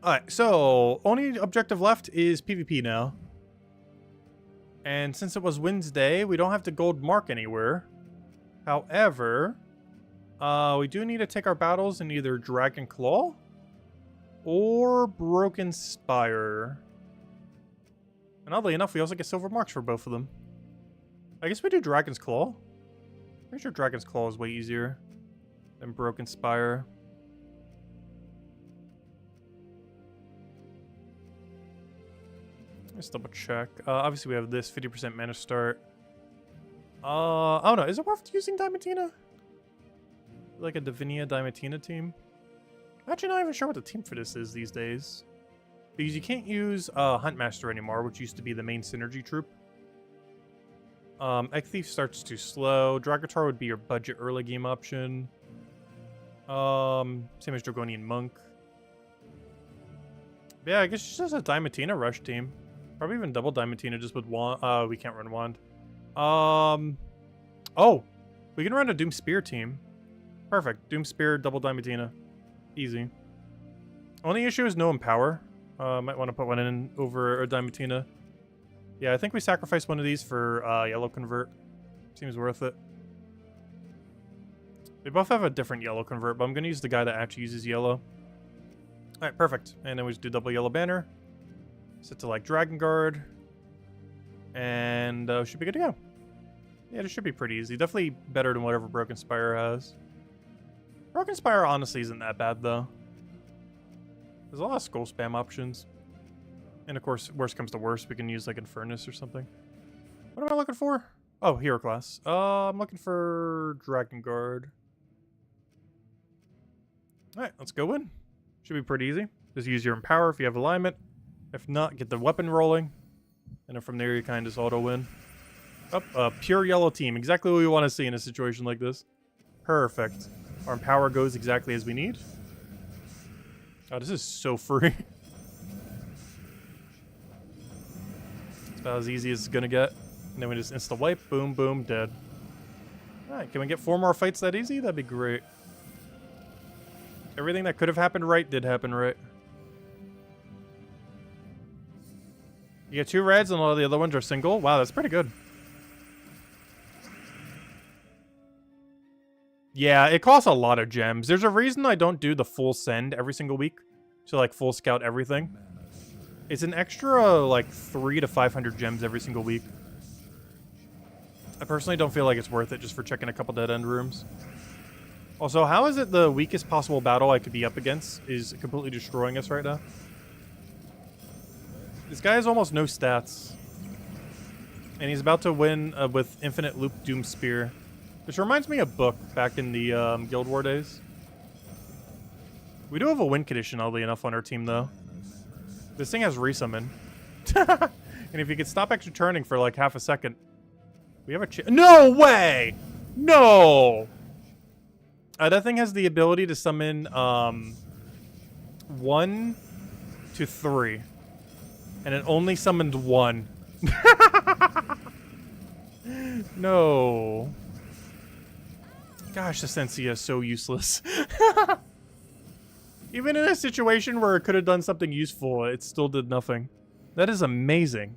Alright, so only objective left is PvP now. And since it was Wednesday, we don't have to gold mark anywhere. However, we do need to take our battles in either Dragon Claw or Broken Spire. And oddly enough, we also get silver marks for both of them. I guess we do Dragon's Claw. Pretty sure Dragon's Claw is way easier than Broken Spire. Let's double check. Obviously we have this 50% mana start. Oh no, is it worth using Diamantina? Like a Divinia Diamantina team? I'm actually not even sure what the team for this is these days. Because you can't use Huntmaster anymore, which used to be the main synergy troop. Egg Thief starts too slow. Dragatar would be your budget early game option. Same as Dragonian Monk. But yeah, I guess it's just a Diamantina rush team. Probably even double Diamantina just with wand. We can't run wand. Oh, we can run a Doom Spear team. Perfect. Doom Spear, double Diamantina. Easy. Only issue is no Empower. Might want to put one in over a Diamantina. Yeah, I think we sacrifice one of these for Yellow Convert. Seems worth it. They both have a different Yellow Convert, but I'm going to use the guy that actually uses yellow. Alright, perfect. And then we just do double Yellow Banner. Set to like Dragon Guard. And should be good to go. Yeah, this should be pretty easy. Definitely better than whatever Broken Spire has. Broken Spire honestly isn't that bad though. There's a lot of skull spam options. And of course, worst comes to worst, we can use like Infernus or something. What am I looking for? Oh, hero class. I'm looking for Dragon Guard. Alright, let's go in. Should be pretty easy. Just use your Empower if you have alignment. If not, get the weapon rolling. And then from there you kind of just auto-win. Oh, pure yellow team. Exactly what we want to see in a situation like this. Perfect. Our Empower goes exactly as we need. Oh, this is so free. It's about as easy as it's gonna get. And then we just insta-wipe. Boom, boom, dead. Alright, can we get 4 more fights that easy? That'd be great. Everything that could have happened right did happen right. You get 2 reds and all the other ones are single. Wow, that's pretty good. Yeah, it costs a lot of gems. There's a reason I don't do the full send every single week. So like full scout everything. It's an extra like 300 to 500 gems every single week. I personally don't feel like it's worth it just for checking a couple dead end rooms. Also, how is it the weakest possible battle I could be up against is completely destroying us right now? This guy has almost no stats. And he's about to win with Infinite Loop Doom Spear. Which reminds me of Book back in the Guild War days. We do have a win condition, oddly enough, on our team, though. This thing has resummon. And if you could stop extra turning for like half a second, we have a chance. No way! No! That thing has the ability to summon 1 to 3. And it only summoned 1. No. Gosh, the Sensia is so useless. Even in a situation where it could have done something useful, it still did nothing. That is amazing.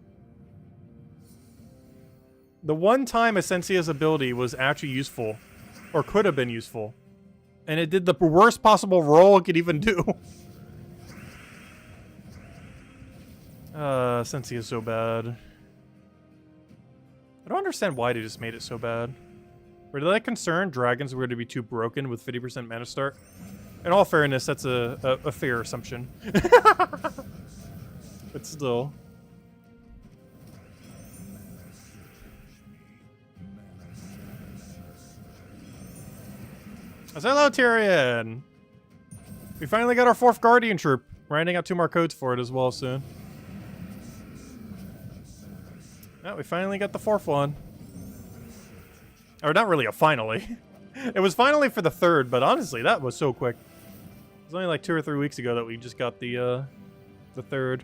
The one time Essensia's ability was actually useful, or could have been useful, and it did the worst possible roll it could even do. Sensia is so bad. I don't understand why they just made it so bad. Were they concerned dragons were going to be too broken with 50% mana start? In all fairness, that's a fair assumption. But still. Hello, Tyrion! We finally got our 4th Guardian troop. We're handing out 2 more codes for it as well soon. Yeah, we finally got the 4th one. Or not really a finally. It was finally for the 3rd, but honestly, that was so quick. It was only like 2 or 3 weeks ago that we just got the 3rd.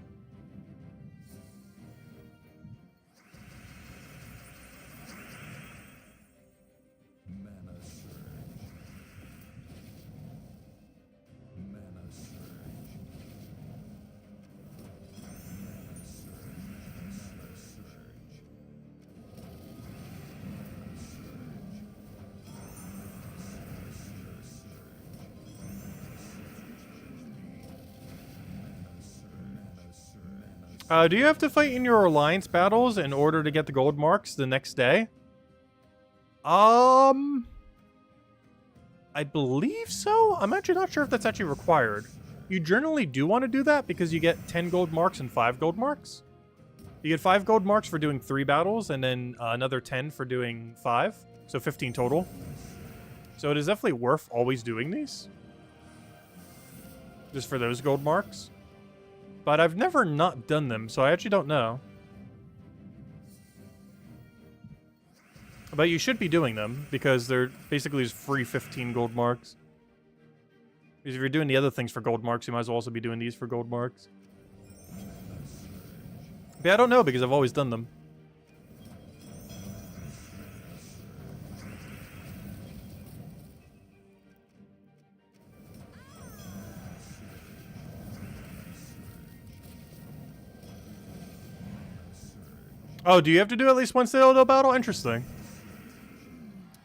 Do you have to fight in your alliance battles in order to get the gold marks the next day? I believe so. I'm actually not sure if that's actually required. You generally do want to do that because you get 10 gold marks and 5 gold marks. You get 5 gold marks for doing 3 battles and then another 10 for doing 5. So 15 total. So it is definitely worth always doing these. Just for those gold marks. But I've never not done them, so I actually don't know. But you should be doing them, because they're basically just free 15 gold marks. Because if you're doing the other things for gold marks, you might as well also be doing these for gold marks. But I don't know, because I've always done them. Oh, do you have to do at least one Citadel battle? Interesting.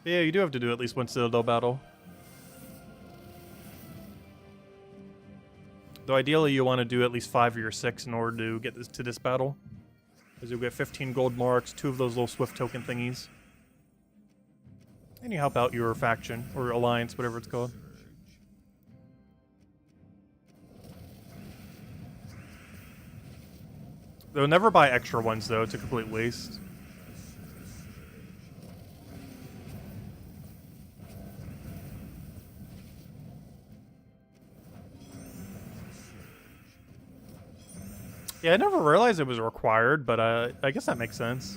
Yeah, you do have to do at least one Citadel battle. Though ideally you want to do at least 5 of your 6 in order to get to this battle. Because you'll get 15 gold marks, 2 of those little swift token thingies. And you help out your faction, or alliance, whatever it's called. They'll never buy extra ones, though. It's a complete waste. Yeah, I never realized it was required, but I guess that makes sense.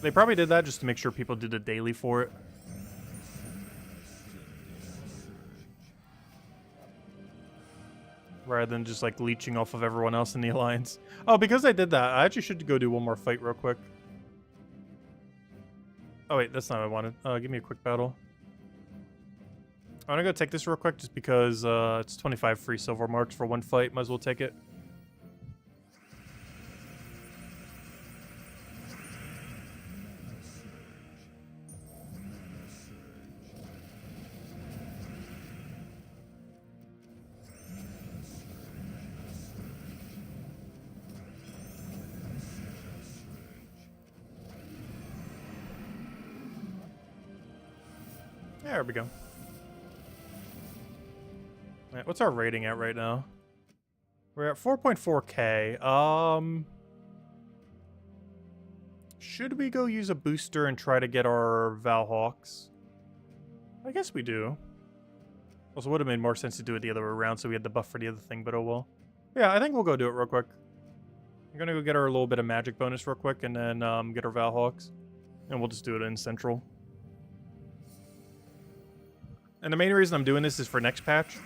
They probably did that just to make sure people did a daily for it. Rather than just, like, leeching off of everyone else in the alliance. Oh, because I did that, I actually should go do one more fight real quick. Oh, wait, that's not what I wanted. Give me a quick battle. I'm gonna go take this real quick just because it's 25 free silver marks for one fight. Might as well take it. There we go. Alright, what's our rating at right now? We're at 4.4k. Should we go use a booster and try to get our Valhawks? I guess we do. Also, would have made more sense to do it the other way around so we had the buff for the other thing, but oh well. Yeah, I think we'll go do it real quick. I'm gonna go get our little bit of magic bonus real quick and then get our Valhawks. And we'll just do it in Central. And the main reason I'm doing this is for next patch.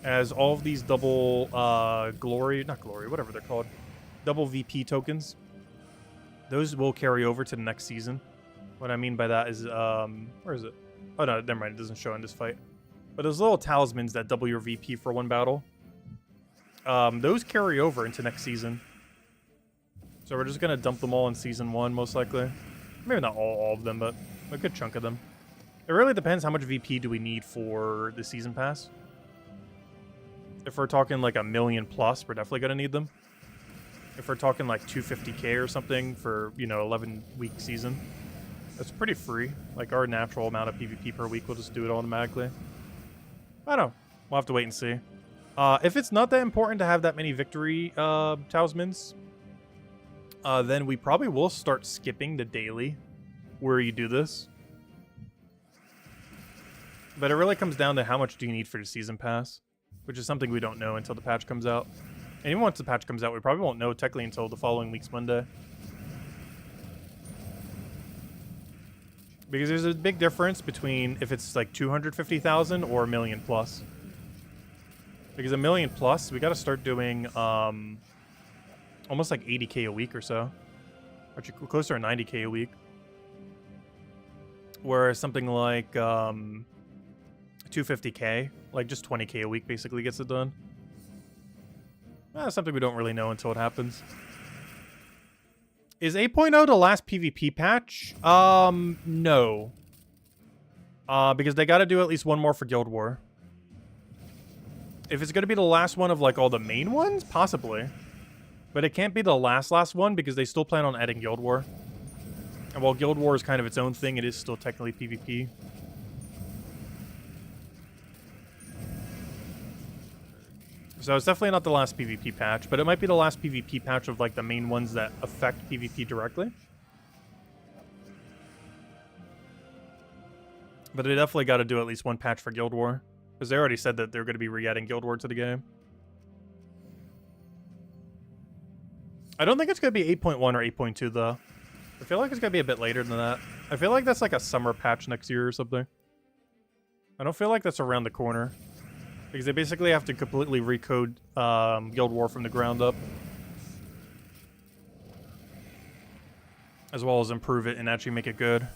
As all of these double not glory, whatever they're called. Double VP tokens. Those will carry over to the next season. What I mean by that is, where is it? Oh no, never mind, it doesn't show in this fight. But those little talismans that double your VP for one battle. Those carry over into next season. So we're just gonna dump them all in season 1, most likely. Maybe not all of them, but a good chunk of them. It really depends how much VP do we need for the season pass. If we're talking like 1 million plus, we're definitely gonna need them. If we're talking like 250k or something for, you know, 11-week season, that's pretty free. Like our natural amount of PvP per week will just do it automatically. I don't know. We'll have to wait and see. If it's not that important to have that many victory talismans, then we probably will start skipping the daily where you do this. But it really comes down to how much do you need for the season pass, which is something we don't know until the patch comes out. And even once the patch comes out, we probably won't know technically until the following week's Monday. Because there's a big difference between if it's like 250,000 or a million plus. Because a million plus, we got to start doing almost like 80k a week or so. Actually, closer to 90k a week. Whereas something like 250k, like just 20k a week basically gets it done. That's something we don't really know until it happens. Is 8.0 the last PvP patch? No. Because they gotta do at least one more for Guild War. If it's gonna be the last one of like all the main ones, possibly. But it can't be the last one because they still plan on adding Guild War. And while Guild War is kind of its own thing, it is still technically PvP. So it's definitely not the last PvP patch, but it might be the last PvP patch of like the main ones that affect PvP directly. But they definitely got to do at least one patch for Guild War, because they already said that they're going to be re-adding Guild War to the game. I don't think it's going to be 8.1 or 8.2 though. I feel like it's going to be a bit later than that. I feel like that's like a summer patch next year or something. I don't feel like that's around the corner. Because they basically have to completely recode Guild War from the ground up. As well as improve it and actually make it good.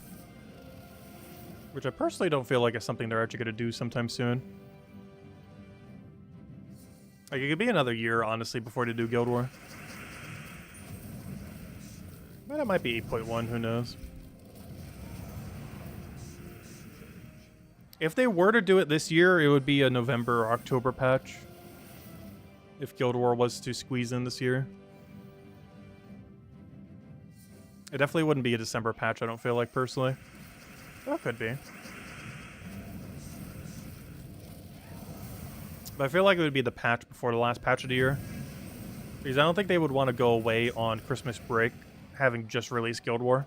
Which I personally don't feel like is something they're actually going to do sometime soon. Like, it could be another year, honestly, before they do Guild War. But it might be 8.1, who knows. If they were to do it this year, it would be a November or October patch. If Guild War was to squeeze in this year. It definitely wouldn't be a December patch, I don't feel like, personally. Well, it could be. But I feel like it would be the patch before the last patch of the year. Because I don't think they would want to go away on Christmas break, having just released Guild War.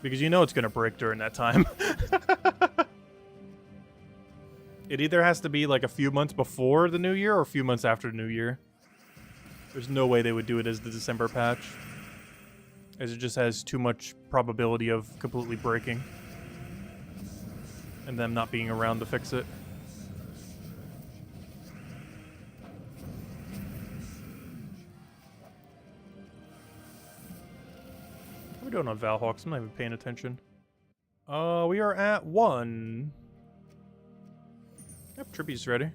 Because you know it's going to break during that time. It either has to be like a few months before the new year or a few months after the new year. There's no way they would do it as the December patch, as it just has too much probability of completely breaking and them not being around to fix it. What are we doing on Valhawks? I'm not even paying attention. We are at 1. Yep, Trippy's ready.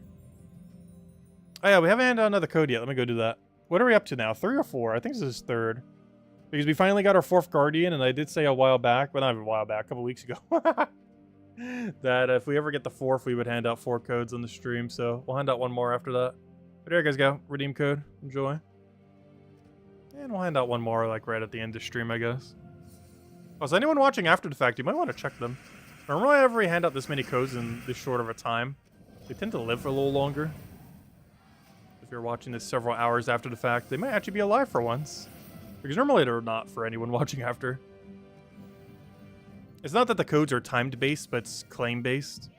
Oh yeah, we haven't handed out another code yet. Let me go do that. What are we up to now? 3 or 4? I think this is 3rd. Because we finally got our 4th Guardian, and I did say a while back, well, not even a while back, a couple weeks ago, that if we ever get the 4th, we would hand out 4 codes on the stream. So we'll hand out 1 more after that. But there you guys go. Redeem code. Enjoy. And we'll hand out 1 more, like, right at the end of the stream, I guess. Oh, so anyone watching after the fact, you might want to check them. Normally, whenever we hand out this many codes in this short of a time, they tend to live for a little longer. If you're watching this several hours after the fact, they might actually be alive for once. Because normally they're not for anyone watching after. It's not that the codes are timed based, but it's claim based.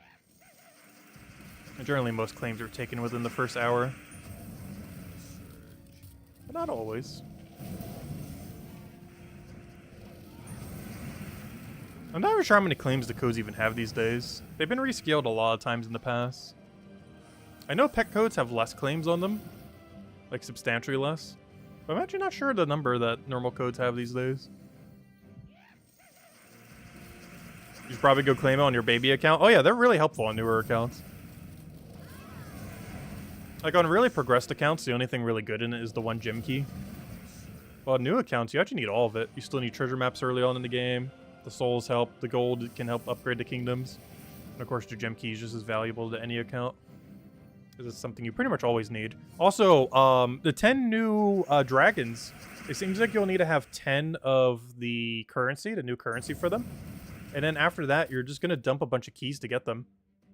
And generally most claims are taken within the first hour. But not always. I'm not even sure how many claims the codes even have these days. They've been rescaled a lot of times in the past. I know pet codes have less claims on them. Like, substantially less. But I'm actually not sure the number that normal codes have these days. You should probably go claim it on your baby account. Oh yeah, they're really helpful on newer accounts. Like, on really progressed accounts, the only thing really good in it is the 1 gem key. But on new accounts, you actually need all of it. You still need treasure maps early on in the game. The souls help. The gold can help upgrade the kingdoms. And of course, your gem key is just as valuable to any account. Because it's something you pretty much always need. Also, the 10 new dragons, it seems like you'll need to have 10 of the currency, the new currency for them. And then after that, you're just going to dump a bunch of keys to get them.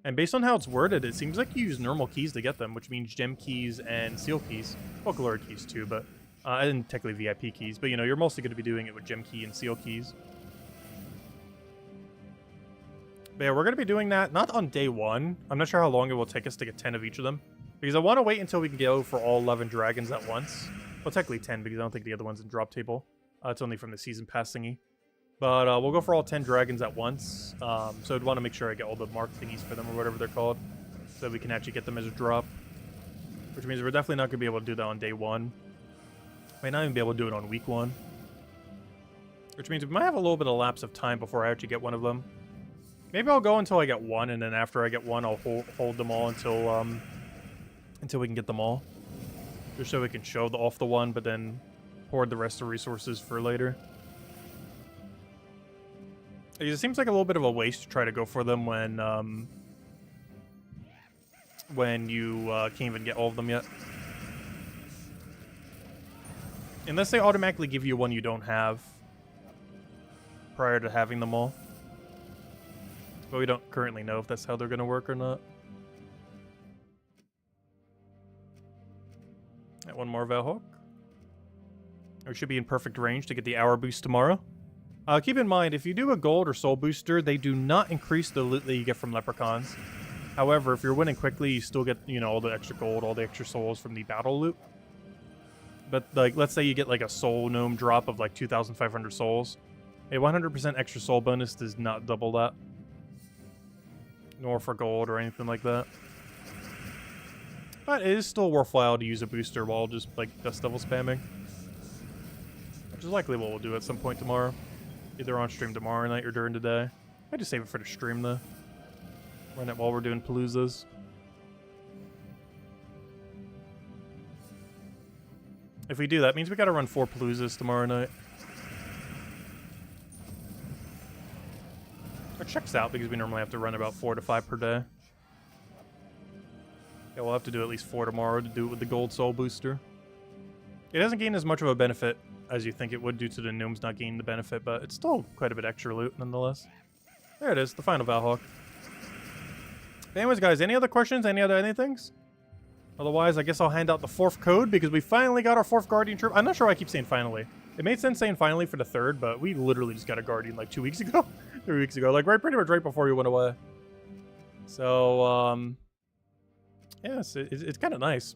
And based on how it's worded, it seems like you use normal keys to get them, which means gem keys and seal keys. Well, glory keys too, but and technically VIP keys. But, you know, you're mostly going to be doing it with gem key and seal keys. But yeah, we're going to be doing that, not on day 1. I'm not sure how long it will take us to get 10 of each of them. Because I want to wait until we can go for all 11 dragons at once. Well, technically 10, because I don't think the other one's in drop table. It's only from the season pass thingy. But we'll go for all 10 dragons at once. So I'd want to make sure I get all the mark thingies for them, or whatever they're called. So we can actually get them as a drop. Which means we're definitely not going to be able to do that on day 1. Might not even be able to do it on week 1. Which means we might have a little bit of lapse of time before I actually get one of them. Maybe I'll go until I get one, and then after I get one, I'll hold them all until we can get them all. Just so we can show off the one, but then hoard the rest of the resources for later. It seems like a little bit of a waste to try to go for them when you can't even get all of them yet. Unless they automatically give you one you don't have prior to having them all. But we don't currently know if that's how they're going to work or not. Right, one more Valhawk. We should be in perfect range to get the hour boost tomorrow. Keep in mind, if you do a gold or soul booster, they do not increase the loot that you get from leprechauns. However, if you're winning quickly, you still get, you know, all the extra gold, all the extra souls from the battle loot. But, like, let's say you get, like, a soul gnome drop of, like, 2,500 souls. A 100% extra soul bonus does not double that. Nor for gold or anything like that. But it is still worthwhile to use a booster while just, like, dust devil spamming. Which is likely what we'll do at some point tomorrow. Either on stream tomorrow night or during the day. I just save it for the stream, though. Run it while we're doing Paloozas. If we do, that means we gotta run 4 Paloozas tomorrow night. It checks out because we normally have to run about 4 to 5 per day. Yeah, we'll have to do at least 4 tomorrow to do it with the gold soul booster. It doesn't gain as much of a benefit as you think it would due to the gnomes not gaining the benefit, but it's still quite a bit extra loot nonetheless. There it is, the final Valhawk. But anyways, guys, any other questions? Any other anythings? Otherwise, I guess I'll hand out the 4th code because we finally got our 4th Guardian troop. I'm not sure why I keep saying finally. It made sense saying finally for the 3rd, but we literally just got a Guardian like 2 weeks ago. 3 weeks ago. Like, pretty much right before you went away. So, yeah, it's kind of nice.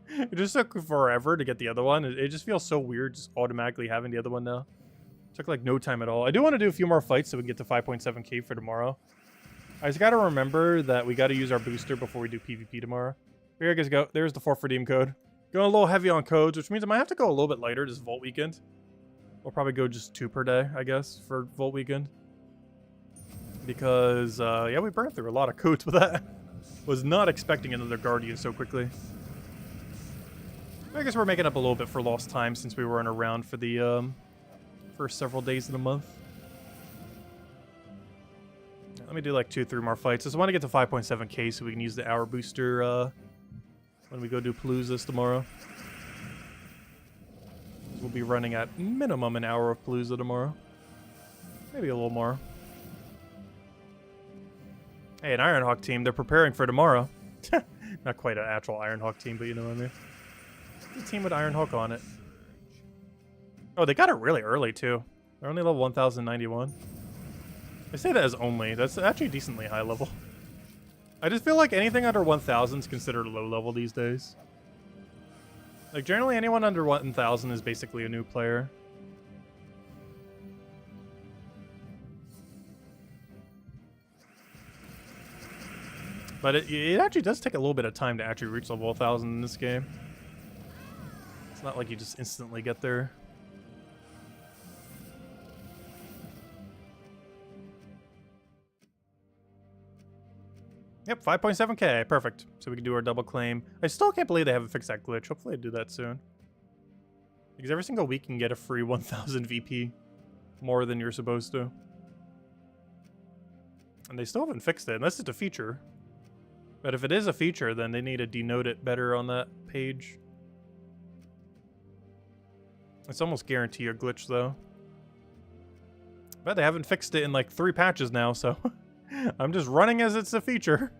It just took forever to get the other one. It just feels so weird just automatically having the other one now. Took, like, no time at all. I do want to do a few more fights so we can get to 5.7k for tomorrow. I just got to remember that we got to use our booster before we do PvP tomorrow. Here you guys go. There's the 4th redeem code. Going a little heavy on codes, which means I might have to go a little bit lighter this Vault Weekend. We'll probably go just 2 per day, I guess, for Vault Weekend. Because, yeah, we burned through a lot of codes with that. Was not expecting another Guardian so quickly. I guess we're making up a little bit for lost time since we weren't around for the, first several days of the month. Let me do like 2-3 more fights. Just want to get to 5.7k so we can use the hour booster, when we go do Paloozas tomorrow. We'll be running at minimum an hour of Palooza tomorrow. Maybe a little more. Hey, an Ironhawk team, they're preparing for tomorrow. Not quite an actual Ironhawk team, but you know what I mean. It's a team with Ironhawk on it. Oh, they got it really early, too. They're only level 1091. I say that as only. That's actually decently high level. I just feel like anything under 1000 is considered low level these days. Like, generally anyone under 1000 is basically a new player. But it actually does take a little bit of time to actually reach level 1000 in this game. It's not like you just instantly get there. Yep, 5.7k, perfect. So we can do our double claim. I still can't believe they haven't fixed that glitch. Hopefully they do that soon. Because every single week you can get a free 1000 VP. More than you're supposed to. And they still haven't fixed it, unless it's a feature. But if it is a feature, then they need to denote it better on that page. It's almost guaranteed a glitch, though. But they haven't fixed it in like 3 patches now, so... I'm just running as it's a feature.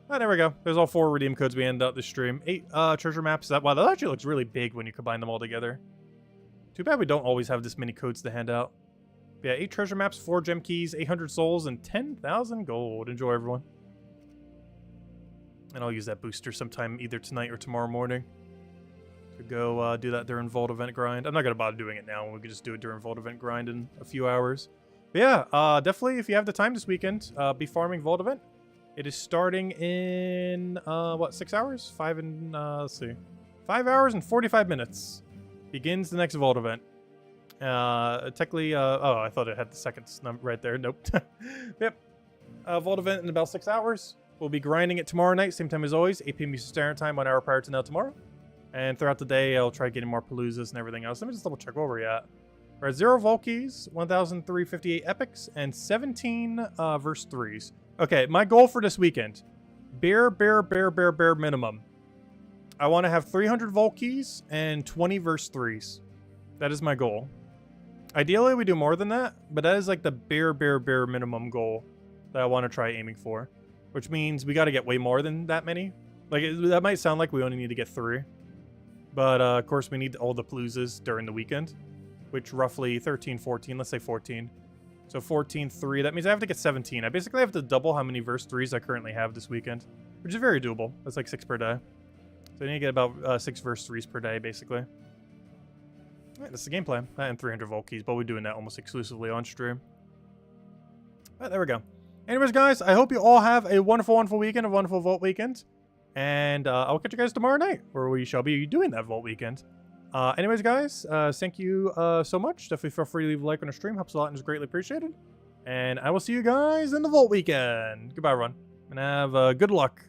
Oh, there we go. There's all 4 redeem codes we end out this stream. 8 treasure maps. Wow, that actually looks really big when you combine them all together. Too bad we don't always have this many codes to hand out. Yeah, 8 treasure maps, 4 gem keys, 800 souls, and 10,000 gold. Enjoy, everyone. And I'll use that booster sometime either tonight or tomorrow morning to go do that during Vault Event Grind. I'm not going to bother doing it now. We could just do it during Vault Event Grind in a few hours. But yeah, definitely, if you have the time this weekend, be farming Vault Event. It is starting in, 6 hours? 5 hours and 45 minutes. Begins the next Vault Event. Technically, oh, I thought it had the seconds right there. Nope. Yep. Vault Event in about 6 hours. We'll be grinding it tomorrow night, same time as always, 8 p.m. Eastern Standard Time, 1 hour prior to now tomorrow. And throughout the day, I'll try getting more Paloozas and everything else. Let me just double check where we're at. We're at 0 Volkies, 1,358 Epics, and 17 verse 3s. Okay, my goal for this weekend, bare minimum. I want to have 300 Volkies and 20 verse 3s. That is my goal. Ideally, we do more than that, but that is like the bare minimum goal that I want to try aiming for. Which means we got to get way more than that many. Like, that might sound like we only need to get 3. But, of course, we need all the Paloozas during the weekend. Which roughly 13, 14, let's say 14. So 14, 3. That means I have to get 17. I basically have to double how many verse 3s I currently have this weekend. Which is very doable. That's like 6 per day. So I need to get about 6 verse 3s per day, basically. Alright, that's the game plan. And 300 Volkies, but we're doing that almost exclusively on stream. Alright, there we go. Anyways, guys, I hope you all have a wonderful weekend, a wonderful Vault weekend. And I'll catch you guys tomorrow night, where we shall be doing that Vault weekend. Anyways, guys, thank you so much. Definitely feel free to leave a like on the stream. Helps a lot and is greatly appreciated. And I will see you guys in the Vault weekend. Goodbye, everyone. And have good luck.